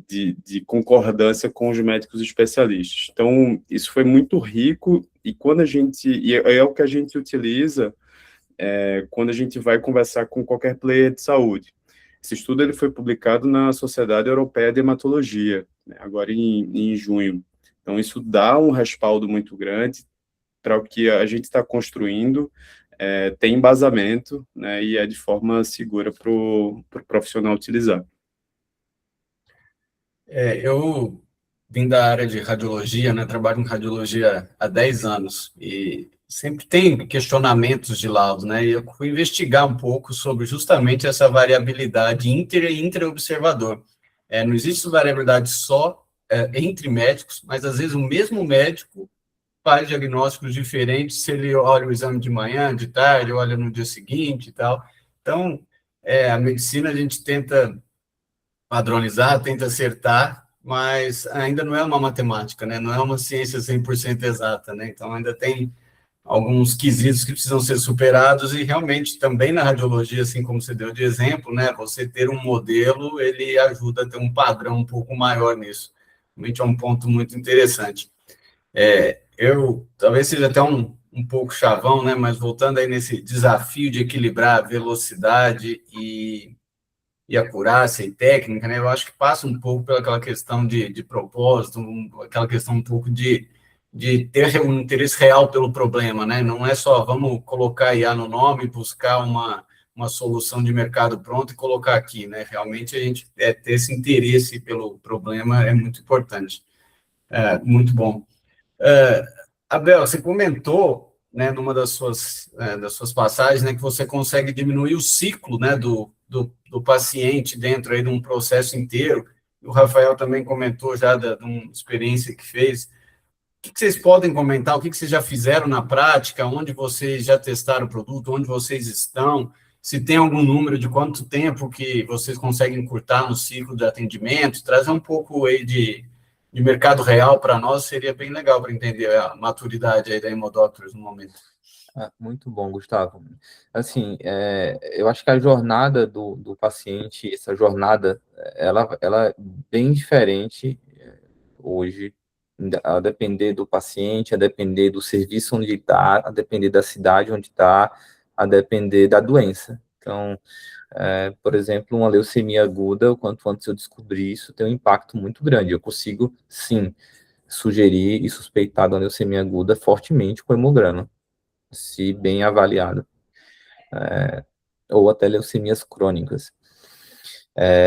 De concordância com os médicos especialistas. Então, isso foi muito rico, e é o que a gente utiliza quando a gente vai conversar com qualquer player de saúde. Esse estudo ele foi publicado na Sociedade Europeia de Hematologia, né, agora em junho. Então, isso dá um respaldo muito grande para o que a gente está construindo, tem embasamento, né, e é de forma segura para o profissional utilizar. Eu vim da área de radiologia, né? Trabalho em radiologia há 10 anos e sempre tem questionamentos de laudos, né? E eu fui investigar um pouco sobre justamente essa variabilidade inter e intra-observador. Não existe variabilidade só entre médicos, mas às vezes o mesmo médico faz diagnósticos diferentes se ele olha o exame de manhã, de tarde, olha no dia seguinte e tal. Então, a medicina a gente tenta padronizar, tenta acertar, mas ainda não é uma matemática, né? Não é uma ciência 100% exata, né? Então, ainda tem alguns quesitos que precisam ser superados e, realmente, também na radiologia, assim como você deu de exemplo, né? Você ter um modelo, ele ajuda a ter um padrão um pouco maior nisso. Realmente é um ponto muito interessante. Talvez seja até um pouco chavão, né? Mas voltando aí nesse desafio de equilibrar a velocidade e acurácia e técnica, né? Eu acho que passa um pouco pelaquela questão de propósito, aquela questão um pouco de ter um interesse real pelo problema, né? Não é só vamos colocar IA no nome, buscar uma solução de mercado pronto e colocar aqui, né? Realmente a gente ter esse interesse pelo problema é muito importante. Muito bom. Abel, você comentou né, numa das suas passagens, né, que você consegue diminuir o ciclo, né, do paciente dentro aí de um processo inteiro. O Rafael também comentou já de uma experiência que fez. O que vocês podem comentar? O que vocês já fizeram na prática? Onde vocês já testaram o produto? Onde vocês estão? Se tem algum número de quanto tempo que vocês conseguem encurtar no ciclo de atendimento? Trazer um pouco aí de mercado real para nós seria bem legal para entender a maturidade aí da Hemodoctors no momento. Muito bom, Gustavo. Assim, eu acho que a jornada do paciente, essa jornada, ela é bem diferente hoje, a depender do paciente, a depender do serviço onde está, a depender da cidade onde está, a depender da doença. Então, por exemplo, uma leucemia aguda, o quanto antes eu descobrir isso, tem um impacto muito grande. Eu consigo, sim, sugerir e suspeitar da leucemia aguda fortemente com hemograma, se bem avaliado, ou até leucemias crônicas.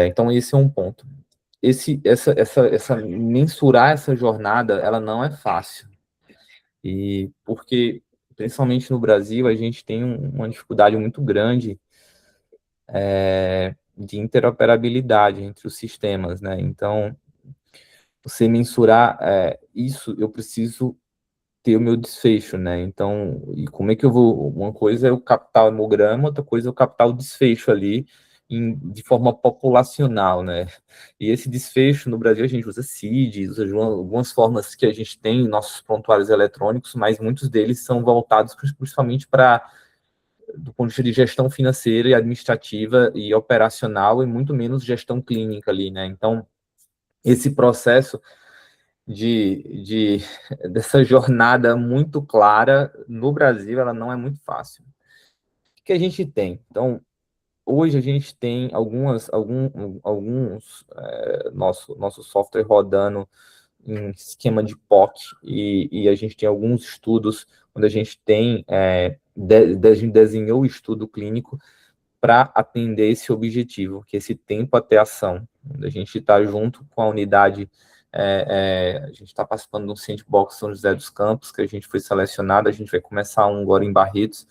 Então, esse é um ponto. Mensurar essa jornada, ela não é fácil. E porque, principalmente no Brasil, a gente tem uma dificuldade muito grande de interoperabilidade entre os sistemas, né? Então, você mensurar isso, eu preciso ter o meu desfecho, né? Então, e como é que eu vou... Uma coisa é eu captar o hemograma, outra coisa é eu captar o desfecho ali de forma populacional, né? E esse desfecho, no Brasil, a gente usa CID, usa algumas formas que a gente tem em nossos prontuários eletrônicos, mas muitos deles são voltados principalmente para, do ponto de vista de gestão financeira e administrativa e operacional, e muito menos gestão clínica ali, né? Então, esse processo dessa jornada muito clara no Brasil, ela não é muito fácil. O que a gente tem? Então, hoje a gente tem nosso software rodando em esquema de POC, e a gente tem alguns estudos onde a gente tem, a gente desenhou o estudo clínico para atender esse objetivo, que é esse tempo até ação, onde a gente está junto com a unidade, a gente está participando de um Sandbox São José dos Campos, que a gente foi selecionado, a gente vai começar um agora em Barretos,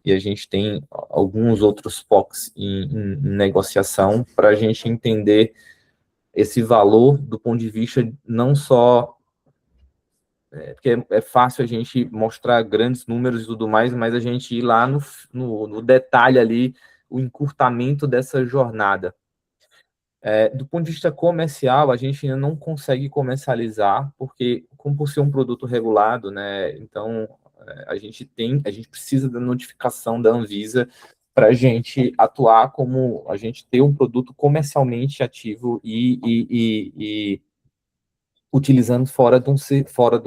e a gente tem alguns outros POCs em negociação, para a gente entender esse valor do ponto de vista não só... porque é fácil a gente mostrar grandes números e tudo mais, mas a gente ir lá no detalhe ali, o encurtamento dessa jornada. Do ponto de vista comercial, a gente ainda não consegue comercializar, porque, como por ser um produto regulado, né, então a gente precisa da notificação da Anvisa para a gente atuar como a gente ter um produto comercialmente ativo e utilizando fora de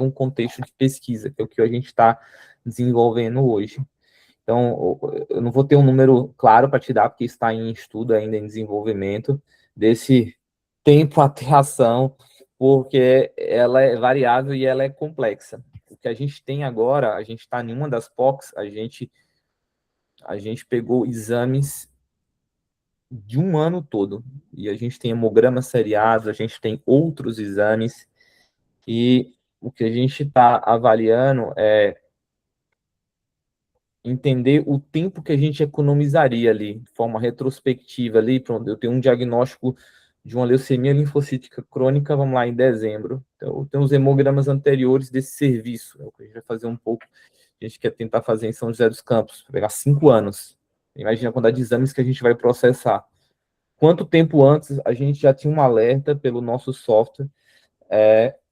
um contexto de pesquisa, que é o que a gente está desenvolvendo hoje. Então, eu não vou ter um número claro para te dar, porque está em estudo ainda, em desenvolvimento, desse tempo até ação, porque ela é variável e ela é complexa. O que a gente tem agora, a gente está em uma das POCs, a gente pegou exames de um ano todo, e a gente tem hemogramas seriados, a gente tem outros exames, e o que a gente está avaliando é entender o tempo que a gente economizaria ali, de forma retrospectiva ali, pronto, eu tenho um diagnóstico de uma leucemia linfocítica crônica, vamos lá, em dezembro. Então, eu tenho os hemogramas anteriores desse serviço, é o que a gente vai fazer um pouco, a gente quer tentar fazer em São José dos Campos, vai pegar 5 anos. Imagina a quantidade de exames que a gente vai processar. Quanto tempo antes a gente já tinha um alerta pelo nosso software,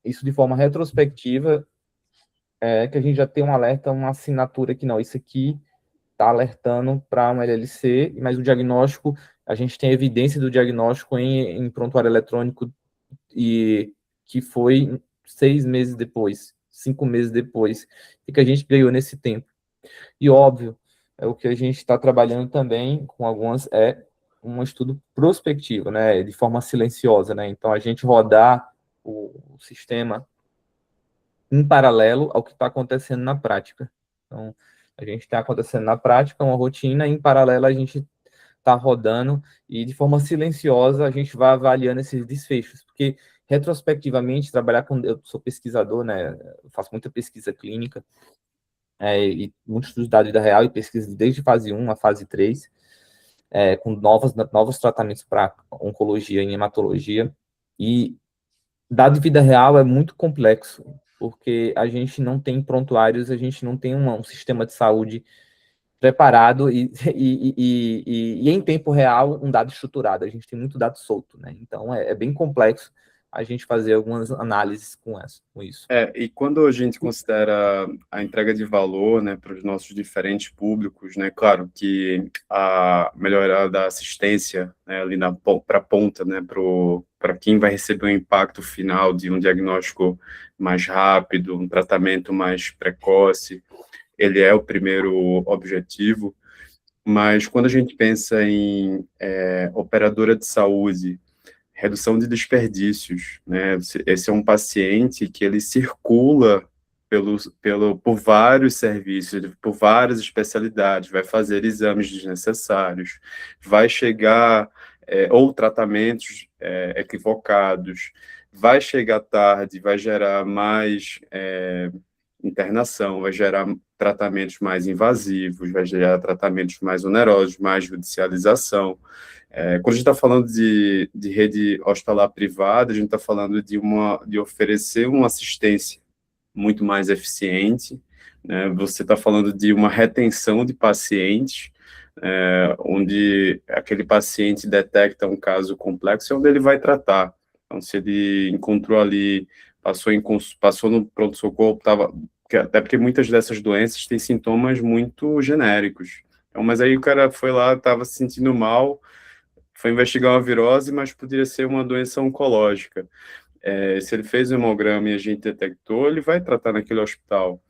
isso de forma retrospectiva, que a gente já tem um alerta, uma assinatura que não, isso aqui está alertando para uma LLC, mas o diagnóstico, a gente tem evidência do diagnóstico em prontuário eletrônico, e que foi 6 meses depois, 5 meses depois, e que a gente ganhou nesse tempo. E óbvio, o que a gente está trabalhando também com algumas um estudo prospectivo, né, de forma silenciosa, né, então a gente rodar o sistema em paralelo ao que está acontecendo na prática. Então, a gente está acontecendo na prática uma rotina, e em paralelo a gente está rodando, e de forma silenciosa a gente vai avaliando esses desfechos, porque retrospectivamente, eu sou pesquisador, né, eu faço muita pesquisa clínica, e muitos dos dados da Real e pesquisas desde fase 1 a fase 3, com novos tratamentos para oncologia e hematologia. E dado de vida real é muito complexo, porque a gente não tem prontuários, a gente não tem um sistema de saúde preparado e em tempo real um dado estruturado. A gente tem muito dado solto, né? Então é bem complexo a gente fazer algumas análises com isso. E quando a gente considera a entrega de valor, né, para os nossos diferentes públicos, né, claro que a melhoria da assistência, né, ali para a ponta, né, para quem vai receber o impacto final de um diagnóstico mais rápido, um tratamento mais precoce, ele é o primeiro objetivo, mas quando a gente pensa em operadora de saúde, redução de desperdícios, né? Esse é um paciente que ele circula por vários serviços, por várias especialidades, vai fazer exames desnecessários, vai chegar ou tratamentos equivocados, vai chegar tarde, vai gerar mais internação, vai gerar tratamentos mais invasivos, vai gerar tratamentos mais onerosos, mais judicialização. Quando a gente está falando de rede hospitalar privada, a gente está falando de oferecer uma assistência muito mais eficiente, né? Você está falando de uma retenção de pacientes, onde aquele paciente detecta um caso complexo, é onde ele vai tratar. Então, se ele encontrou ali, passou no pronto-socorro, até porque muitas dessas doenças têm sintomas muito genéricos. Então, mas aí o cara foi lá, estava se sentindo mal, foi investigar uma virose, mas poderia ser uma doença oncológica. Se ele fez o hemograma e a gente detectou, ele vai tratar naquele hospital.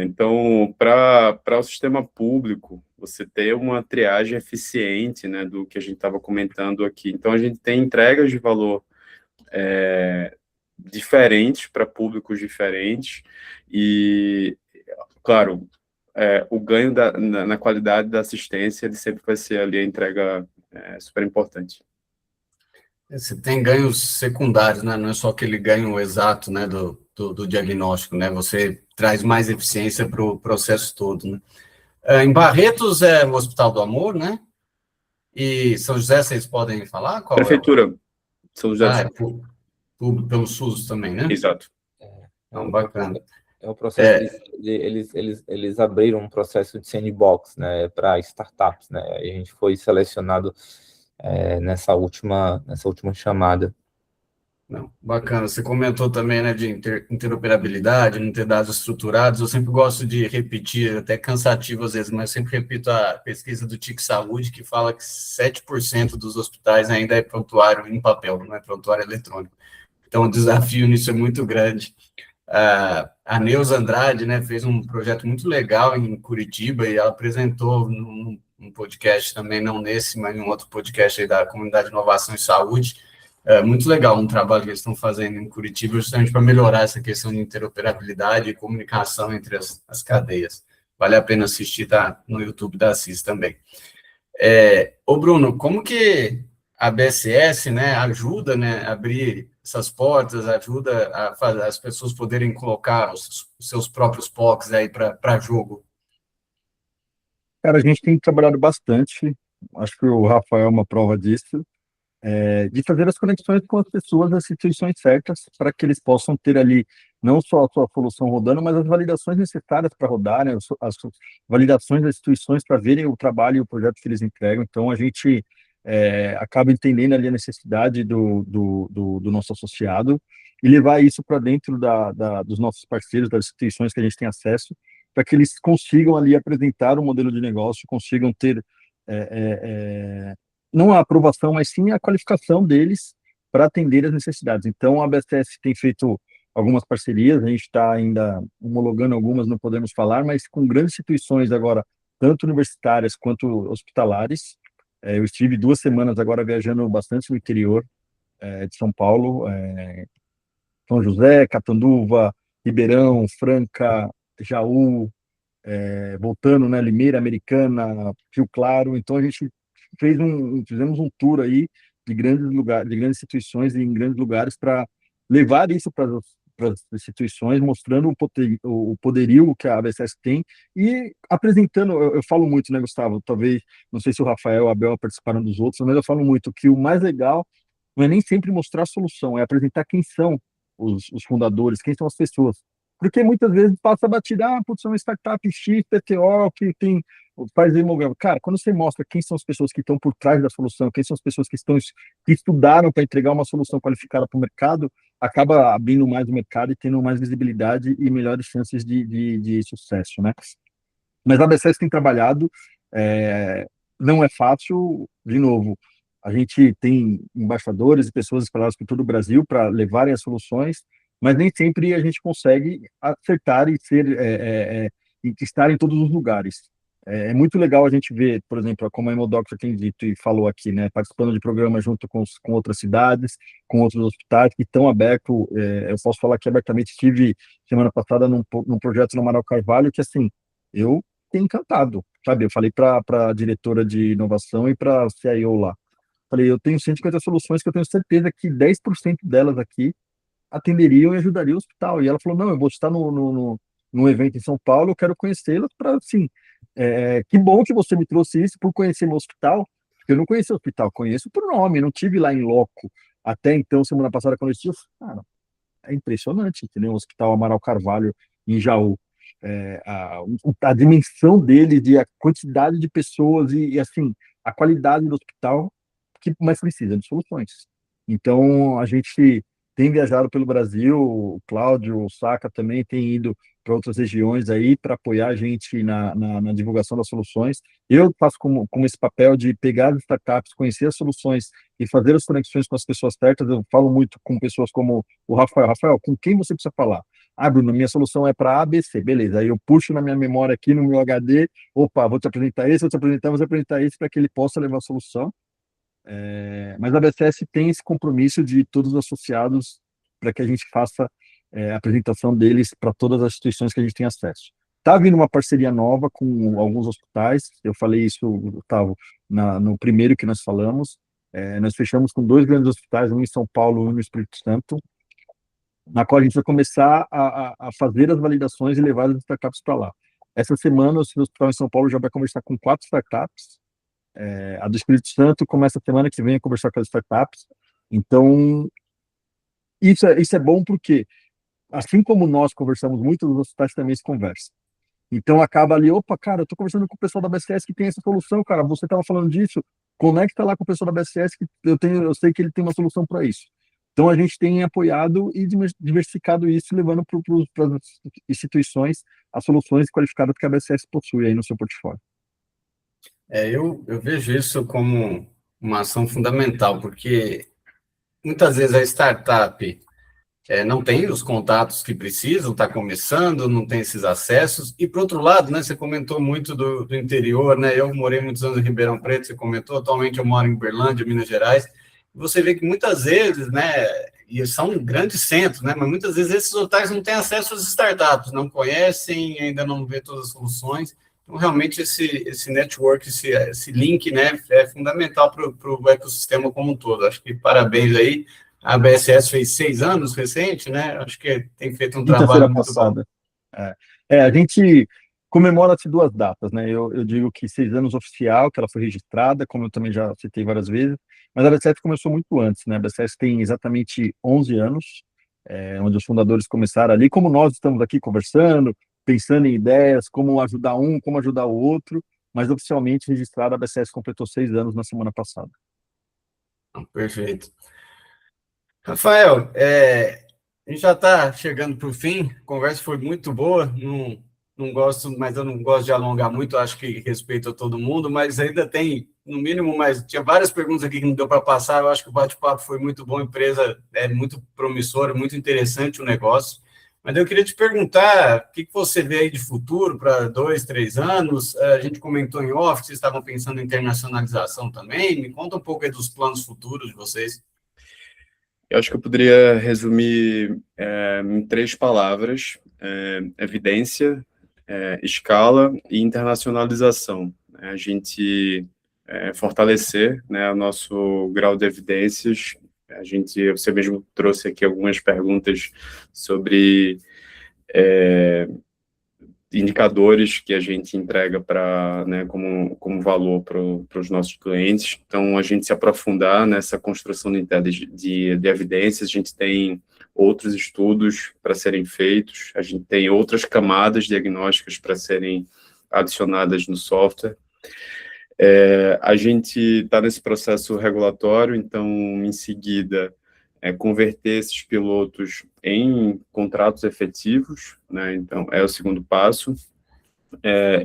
Então, para o sistema público, você ter uma triagem eficiente, né, do que a gente estava comentando aqui. Então, a gente tem entregas de valor diferentes para públicos diferentes e, claro, o ganho na qualidade da assistência, ele sempre vai ser ali a entrega super importante. Você tem ganhos secundários, né? Não é só aquele ganho exato, né, do diagnóstico, né? Você traz mais eficiência para o processo todo, né? Em Barretos é o Hospital do Amor, né? E São José, vocês podem falar? Qual Prefeitura, São José do é? Pelo SUS também, né? Exato. Então, bacana. É o processo eles abriram um processo de sandbox, né, para startups, né? A gente foi selecionado nessa última chamada. Não, bacana. Você comentou também, né, de interoperabilidade, não ter dados estruturados. Eu sempre gosto de repetir, até cansativo às vezes, mas eu sempre repito a pesquisa do TIC Saúde, que fala que 7% dos hospitais ainda é prontuário em papel, não é prontuário eletrônico. Então, o desafio nisso é muito grande. A Neuza Andrade, né, fez um projeto muito legal em Curitiba e ela apresentou num podcast também, não nesse, mas em um outro podcast aí da Comunidade de Inovação em Saúde. Muito legal um trabalho que eles estão fazendo em Curitiba, justamente para melhorar essa questão de interoperabilidade e comunicação entre as cadeias. Vale a pena assistir, tá no YouTube da CIS também. Ô Bruno, como que a BSS, né, ajuda, né, a abrir essas portas, ajuda a fazer as pessoas poderem colocar os seus próprios POCs aí para jogo? Cara, a gente tem trabalhado bastante, acho que o Rafael é uma prova disso, de fazer as conexões com as pessoas das instituições certas, para que eles possam ter ali não só a sua solução rodando, mas as validações necessárias para rodar, né, as validações das instituições para verem o trabalho e o projeto que eles entregam. Então, a gente acaba entendendo ali a necessidade do nosso associado e levar isso para dentro dos nossos parceiros, das instituições que a gente tem acesso, para que eles consigam ali apresentar um modelo de negócio, consigam ter não a aprovação, mas sim a qualificação deles para atender as necessidades. Então, a BSS tem feito algumas parcerias, a gente está ainda homologando algumas, não podemos falar, mas com grandes instituições agora, tanto universitárias quanto hospitalares. Eu estive 2 semanas agora viajando bastante no interior de São Paulo, São José, Catanduva, Ribeirão, Franca, Jaú, voltando, né, Limeira, Americana, Rio Claro. Então, a gente fizemos um tour aí de grandes lugares, de grandes instituições em grandes lugares para levar isso para para as instituições, mostrando o poderio que a ABSS tem e apresentando, eu falo muito, né, Gustavo, talvez, não sei se o Rafael e o Abel participaram dos outros, mas eu falo muito que o mais legal não é nem sempre mostrar a solução, é apresentar quem são os fundadores, quem são as pessoas. Porque muitas vezes passa a batida, putz, é uma startup X, PTO, que tem, faz demográfico. Cara, quando você mostra quem são as pessoas que estão por trás da solução, quem são as pessoas que estudaram para entregar uma solução qualificada para o mercado, acaba abrindo mais o mercado e tendo mais visibilidade e melhores chances de sucesso, né? Mas a ABSS tem trabalhado, não é fácil, de novo, a gente tem embaixadores e pessoas espalhadas por todo o Brasil para levarem as soluções, mas nem sempre a gente consegue acertar e e estar em todos os lugares. É muito legal a gente ver, por exemplo, como a Emodoc já tem dito e falou aqui, né, participando de programas junto com outras cidades, com outros hospitais que estão abertos. Eu posso falar que abertamente estive semana passada num projeto no Amaral Carvalho que, assim, eu fiquei encantado, sabe? Eu falei para a diretora de inovação e para a CIO lá. Falei, eu tenho 150 soluções que eu tenho certeza que 10% delas aqui atenderiam e ajudariam o hospital. E ela falou, não, eu vou estar no evento em São Paulo, eu quero conhecê-las para, assim, que bom que você me trouxe isso por conhecer meu hospital, porque eu não conhecia o hospital, conheço por nome, não tive lá em loco. Até então, semana passada, quando eu estive, cara, é impressionante, entendeu? O Hospital Amaral Carvalho, em Jaú. A dimensão dele, a quantidade de pessoas assim, a qualidade do hospital que mais precisa de soluções. Então, a gente tem viajado pelo Brasil, o Cláudio, o Saca também tem ido para outras regiões aí para apoiar a gente na divulgação das soluções. Eu faço como esse papel de pegar as startups, conhecer as soluções e fazer as conexões com as pessoas certas. Eu falo muito com pessoas como o Rafael. Rafael, com quem você precisa falar? Ah, Bruno, minha solução é para ABC, beleza. Aí eu puxo na minha memória aqui, no meu HD, opa, vou te apresentar esse, vou te apresentar esse para que ele possa levar a solução. Mas a BCS tem esse compromisso de todos os associados para que a gente faça a apresentação deles para todas as instituições que a gente tem acesso. Está vindo uma parceria nova com alguns hospitais, eu falei isso, Gustavo, no primeiro que nós falamos. Nós fechamos com 2 grandes hospitais, um em São Paulo e um no Espírito Santo, na qual a gente vai começar a fazer as validações e levar as startups para lá. Essa semana, o Hospital em São Paulo já vai conversar com 4 startups. A do Espírito Santo começa a semana que vem a conversar com as startups. Então, isso é bom porque, assim como nós conversamos muito, os hospitais também se conversam. Então, acaba ali, opa, cara, eu estou conversando com o pessoal da BCS que tem essa solução, cara, você estava falando disso, conecta lá com o pessoal da BCS que eu sei que ele tem uma solução para isso. Então, a gente tem apoiado e diversificado isso, levando para as instituições as soluções qualificadas que a BCS possui aí no seu portfólio. Eu vejo isso como uma ação fundamental, porque muitas vezes a startup não tem os contatos que precisam, está começando, não tem esses acessos. E, por outro lado, né, você comentou muito do interior, né? Eu morei muitos anos em Ribeirão Preto, você comentou, atualmente eu moro em Uberlândia, Minas Gerais. Você vê que muitas vezes, né, e são grandes centros, né, mas muitas vezes esses hospitais não têm acesso às startups, não conhecem, ainda não vê todas as soluções. Então, realmente, esse network, esse link, né, é fundamental para o ecossistema como um todo. Acho que parabéns aí. A BSS fez 6 anos recente, né? Acho que tem feito um trabalho muito passada. bom. A gente comemora-se 2 datas, né? Eu digo que 6 anos oficial, que ela foi registrada, como eu também já citei várias vezes, mas a BSS começou muito antes, né? A BSS tem exatamente 11 anos, onde os fundadores começaram ali, como nós estamos aqui conversando, pensando em ideias, como ajudar um, como ajudar o outro, mas oficialmente registrada, a BSS completou 6 anos na semana passada. Perfeito. Rafael, a gente já está chegando para o fim, a conversa foi muito boa, não gosto, mas eu não gosto de alongar muito, acho que respeito a todo mundo, mas ainda tem, no mínimo, tinha várias perguntas aqui que não deu para passar, eu acho que o bate-papo foi muito bom, a empresa é muito promissora, muito interessante o negócio, mas eu queria te perguntar, o que você vê aí de futuro para 2, 3 anos? A gente comentou em off, vocês estavam pensando em internacionalização também, me conta um pouco aí dos planos futuros de vocês. Eu acho que eu poderia resumir em 3 palavras: evidência, escala e internacionalização. A gente fortalecer, né, o nosso grau de evidências Você mesmo trouxe aqui algumas perguntas sobre indicadores que a gente entrega para, né, como valor para os nossos clientes. Então, a gente se aprofundar nessa construção de evidências, a gente tem outros estudos para serem feitos, a gente tem outras camadas diagnósticas para serem adicionadas no software. A gente está nesse processo regulatório, então, em seguida, converter esses pilotos em contratos efetivos, né? Então, é o segundo passo.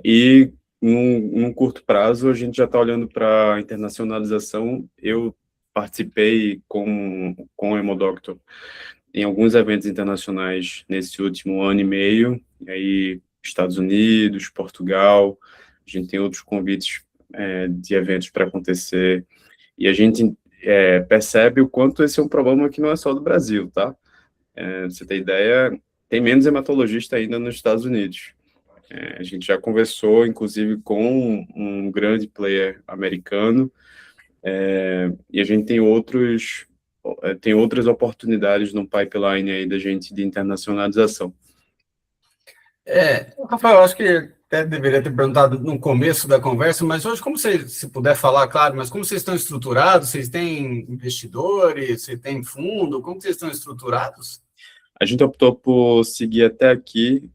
E, num curto prazo, a gente já está olhando para a internacionalização. Eu participei com o Hemodoctor em alguns eventos internacionais nesse último ano e meio, e aí Estados Unidos, Portugal, a gente tem outros convites de eventos para acontecer, e a gente percebe o quanto esse é um problema que não é só do Brasil, tá? Pra você ter ideia, tem menos hematologista ainda nos Estados Unidos. A gente já conversou, inclusive, com um grande player americano, e a gente tem outras oportunidades no pipeline aí da gente de internacionalização. Rafael, acho que até deveria ter perguntado no começo da conversa, mas hoje, como você, se puder falar, claro, mas como vocês estão estruturados? Vocês têm investidores? Você tem fundo? Como vocês estão estruturados? A gente optou por seguir até aqui,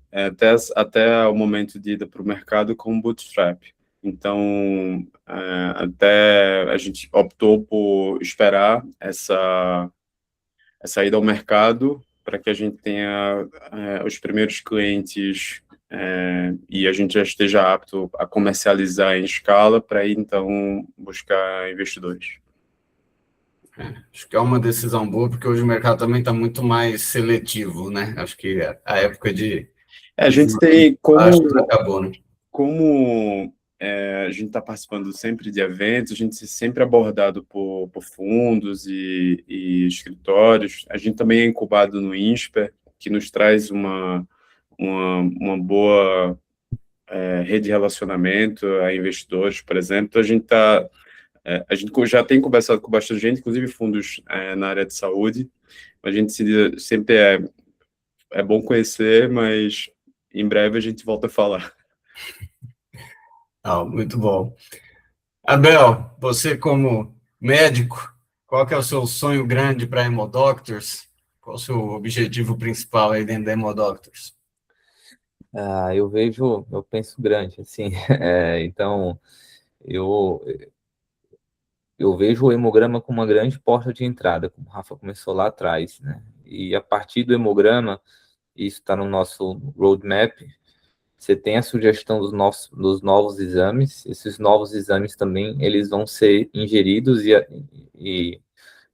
até o momento de ida para o mercado com bootstrap. Então, até a gente optou por esperar essa ida ao mercado para que a gente tenha os primeiros clientes e a gente já esteja apto a comercializar em escala para aí, então, buscar investidores. Acho que é uma decisão boa, porque hoje o mercado também está muito mais seletivo, né? Acho que a época de... A gente tem acabou, né? Como a gente está participando sempre de eventos, a gente é sempre abordado por fundos e escritórios. A gente também é incubado no INSPER, que nos traz uma boa rede de relacionamento a investidores, por exemplo. Então, a gente já tem conversado com bastante gente, inclusive fundos na área de saúde. A gente sempre é bom conhecer, mas em breve a gente volta a falar. Muito bom. Abel, você como médico, qual que é o seu sonho grande para a Hemodoctors? Qual o seu objetivo principal aí dentro da Hemodoctors? Eu penso grande, assim, então eu vejo o hemograma como uma grande porta de entrada, como o Rafa começou lá atrás, né? E a partir do hemograma, isso está no nosso roadmap, você tem a sugestão dos novos exames, esses novos exames também, eles vão ser ingeridos e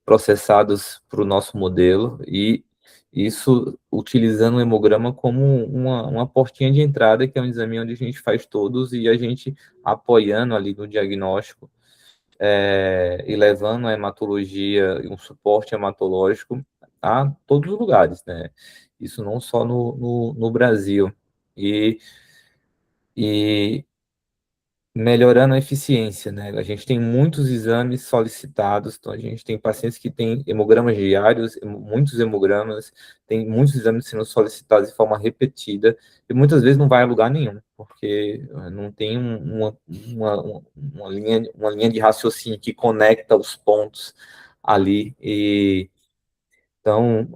processados para o nosso modelo, e isso utilizando o hemograma como uma portinha de entrada, que é um exame onde a gente faz todos, e a gente apoiando ali no diagnóstico, e levando a hematologia e um suporte hematológico a todos os lugares, né? Isso não só no Brasil. E melhorando a eficiência, né? A gente tem muitos exames solicitados, então a gente tem pacientes que têm hemogramas diários, muitos hemogramas, tem muitos exames sendo solicitados de forma repetida, e muitas vezes não vai a lugar nenhum, porque não tem uma linha de raciocínio que conecta os pontos ali, e então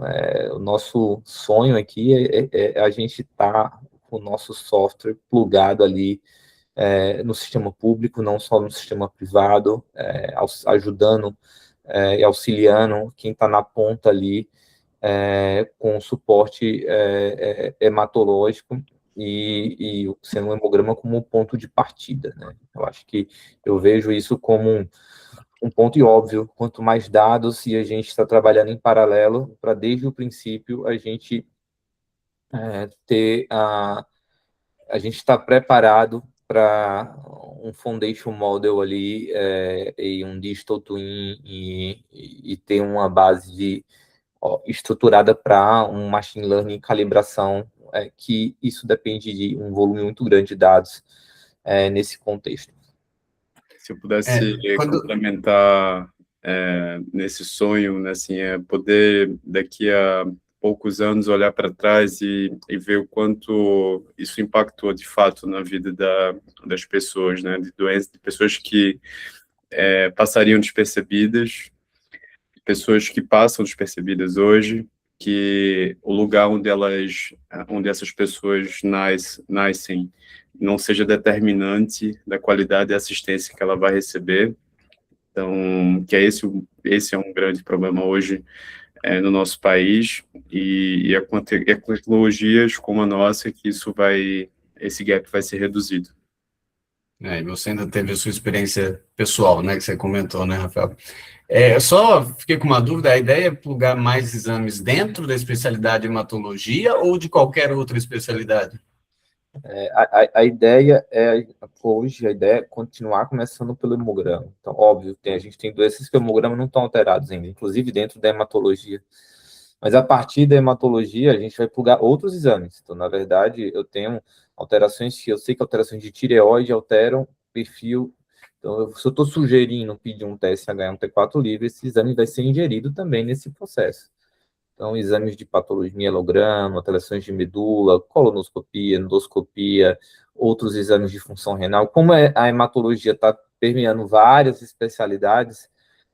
o nosso sonho aqui é a gente estar com o nosso software plugado ali no sistema público, não só no sistema privado, ajudando e auxiliando quem está na ponta ali com suporte hematológico e sendo um hemograma como ponto de partida, né? Eu acho que eu vejo isso como um ponto óbvio. Quanto mais dados, e a gente está trabalhando em paralelo para desde o princípio a gente a gente está preparado para um foundation model ali e um digital twin e ter uma base estruturada para um machine learning e calibração, que isso depende de um volume muito grande de dados nesse contexto. Se eu pudesse complementar nesse sonho, né, assim, poder daqui a poucos anos olhar para trás e ver o quanto isso impactou de fato na vida das pessoas, né, de doenças, de pessoas que passariam despercebidas, pessoas que passam despercebidas hoje, que o lugar onde essas pessoas nascem não seja determinante da qualidade de assistência que ela vai receber. Então, que esse é um grande problema hoje no nosso país, e é com tecnologias como a nossa que esse gap vai ser reduzido. E você ainda teve a sua experiência pessoal, né, que você comentou, né, Rafael? Eu só fiquei com uma dúvida, a ideia é plugar mais exames dentro da especialidade de hematologia ou de qualquer outra especialidade? A ideia hoje, a ideia é continuar começando pelo hemograma. Então, óbvio, a gente tem doenças que o hemograma não estão alterados ainda, inclusive dentro da hematologia. Mas a partir da hematologia, a gente vai plugar outros exames. Então, na verdade, eu tenho alterações que eu sei que alterações de tireoide alteram perfil. Então, se eu estou sugerindo pedir um TSH e um T4 livre, esse exame vai ser ingerido também nesse processo. Então, exames de patologia, mielograma, alterações de medula, colonoscopia, endoscopia, outros exames de função renal. Como a hematologia está permeando várias especialidades,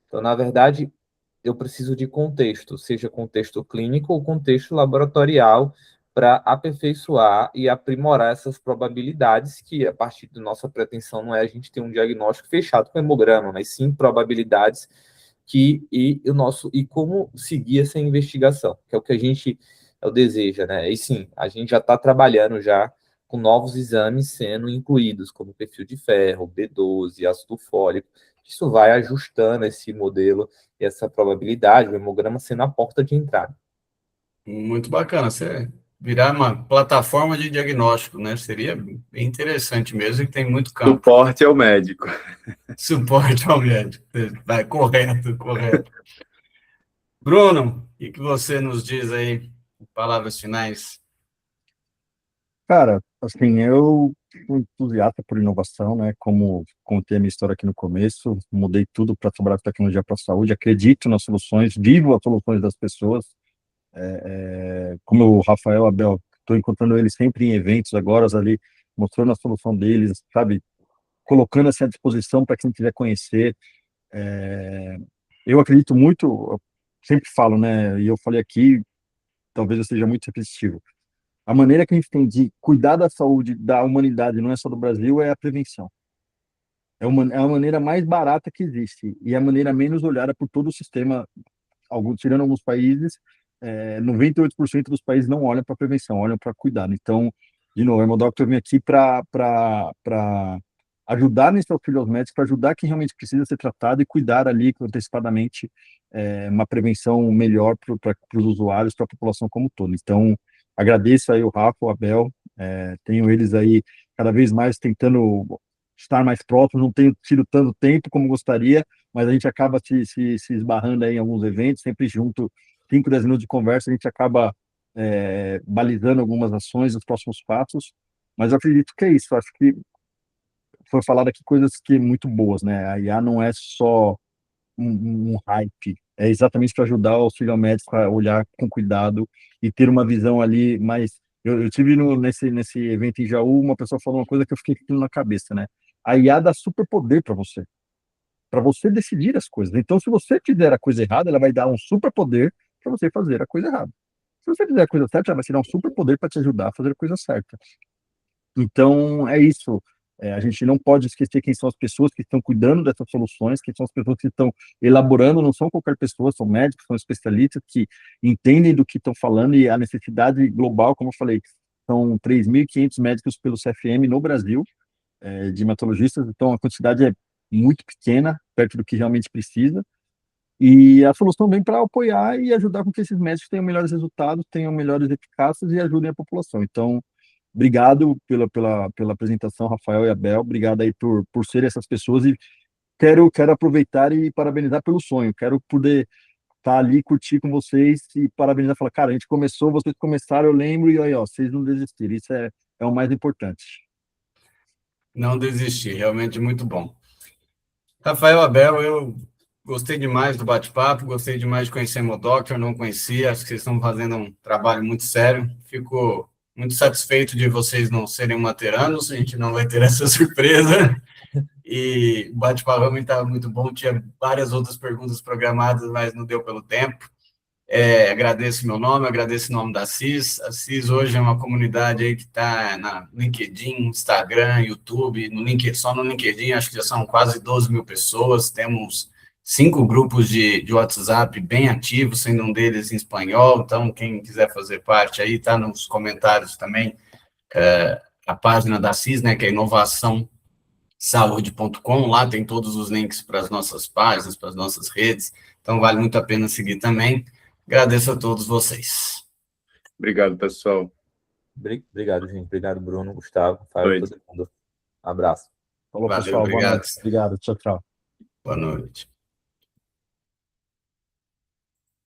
então, na verdade, eu preciso de contexto, seja contexto clínico ou contexto laboratorial, para aperfeiçoar e aprimorar essas probabilidades, que a partir da nossa pretensão não é a gente ter um diagnóstico fechado com hemograma, mas sim probabilidades e como seguir essa investigação, que é o que a gente deseja, né? E sim, a gente já está trabalhando já com novos exames sendo incluídos, como perfil de ferro, B12, ácido fólico. Isso vai ajustando esse modelo e essa probabilidade, o hemograma sendo a porta de entrada. Muito bacana, você virar uma plataforma de diagnóstico, né? Seria bem interessante mesmo, e tem muito campo. Suporte ao médico. Suporte ao médico. Vai, correto, correto. Bruno, o que você nos diz aí? Palavras finais. Cara, assim, eu sou entusiasta por inovação, né? Como contei a minha história aqui no começo, mudei tudo para trabalhar com tecnologia para a saúde, acredito nas soluções, vivo as soluções das pessoas. Como o Rafael Abel, estou encontrando eles sempre em eventos agora, ali, mostrando a solução deles, sabe? Colocando assim à disposição para quem quiser conhecer. Eu acredito muito, eu sempre falo, né? E eu falei aqui, talvez eu seja muito repetitivo. A maneira que a gente tem de cuidar da saúde da humanidade, não é só do Brasil, é a prevenção. É a maneira mais barata que existe e é a maneira menos olhada por todo o sistema. Tirando alguns países, 98% dos países não olham para prevenção, olham para cuidado. Então, de novo, a Hemodoctor vem aqui para ajudar nesse auxílio aos médicos, para ajudar quem realmente precisa ser tratado e cuidar ali antecipadamente uma prevenção melhor para os usuários, para a população como um todo. Então, agradeço aí o Rafa, o Abel, tenho eles aí cada vez mais tentando estar mais próximos, não tenho tido tanto tempo como gostaria, mas a gente acaba se esbarrando aí em alguns eventos, sempre junto, 5, 10 minutos de conversa, a gente acaba balizando algumas ações, os próximos passos, mas eu acredito que é isso, acho que foi falado aqui coisas que muito boas, né? A IA não é só um hype, é exatamente para ajudar o auxílio médico a olhar com cuidado e ter uma visão ali mais. Eu tive nesse evento em Jaú, uma pessoa falou uma coisa que eu fiquei com aquilo na cabeça, né? A IA dá superpoder para você decidir as coisas. Então, se você fizer a coisa errada, ela vai dar um superpoder para você fazer a coisa errada. Se você fizer a coisa certa, ela vai te dar um superpoder para te ajudar a fazer a coisa certa. Então, é isso. A gente não pode esquecer quem são as pessoas que estão cuidando dessas soluções, quem são as pessoas que estão elaborando, não são qualquer pessoa, são médicos, são especialistas que entendem do que estão falando e a necessidade global, como eu falei, são 3.500 médicos pelo CFM no Brasil, de hematologistas, então a quantidade é muito pequena, perto do que realmente precisa, e a solução vem para apoiar e ajudar com que esses médicos tenham melhores resultados, tenham melhores eficácias e ajudem a população. Então, obrigado pela apresentação, Rafael e Abel, obrigado aí por serem essas pessoas e quero aproveitar e parabenizar pelo sonho, quero poder estar ali, curtir com vocês e parabenizar, falar, cara, a gente começou, vocês começaram, eu lembro, e aí, ó, vocês não desistiram, isso é o mais importante. Não desistir, realmente muito bom. Rafael Abel, eu Gostei demais do bate-papo, gostei demais de conhecer meu Doctor, não conhecia, acho que vocês estão fazendo um trabalho muito sério. Fico muito satisfeito de vocês não serem materanos, a gente não vai ter essa surpresa. E o bate-papo realmente estava muito bom, tinha várias outras perguntas programadas, mas não deu pelo tempo. Agradeço meu nome, agradeço o nome da CIS. A CIS hoje é uma comunidade aí que está na LinkedIn, Instagram, YouTube, no LinkedIn, só no LinkedIn acho que já são quase 12 mil pessoas, temos 5 grupos de WhatsApp bem ativos, sendo um deles em espanhol, então quem quiser fazer parte aí, está nos comentários também, a página da CIS, né, que é inovaçãosaude.com, lá tem todos os links para as nossas páginas, para as nossas redes, então vale muito a pena seguir também. Agradeço a todos vocês. Obrigado, pessoal. Obrigado, gente. Obrigado, Bruno, Gustavo, Rafael, todo mundo. Abraço. Falou, Valeu, pessoal. Boa obrigado. noite. Obrigado. Tchau, tchau. Boa noite.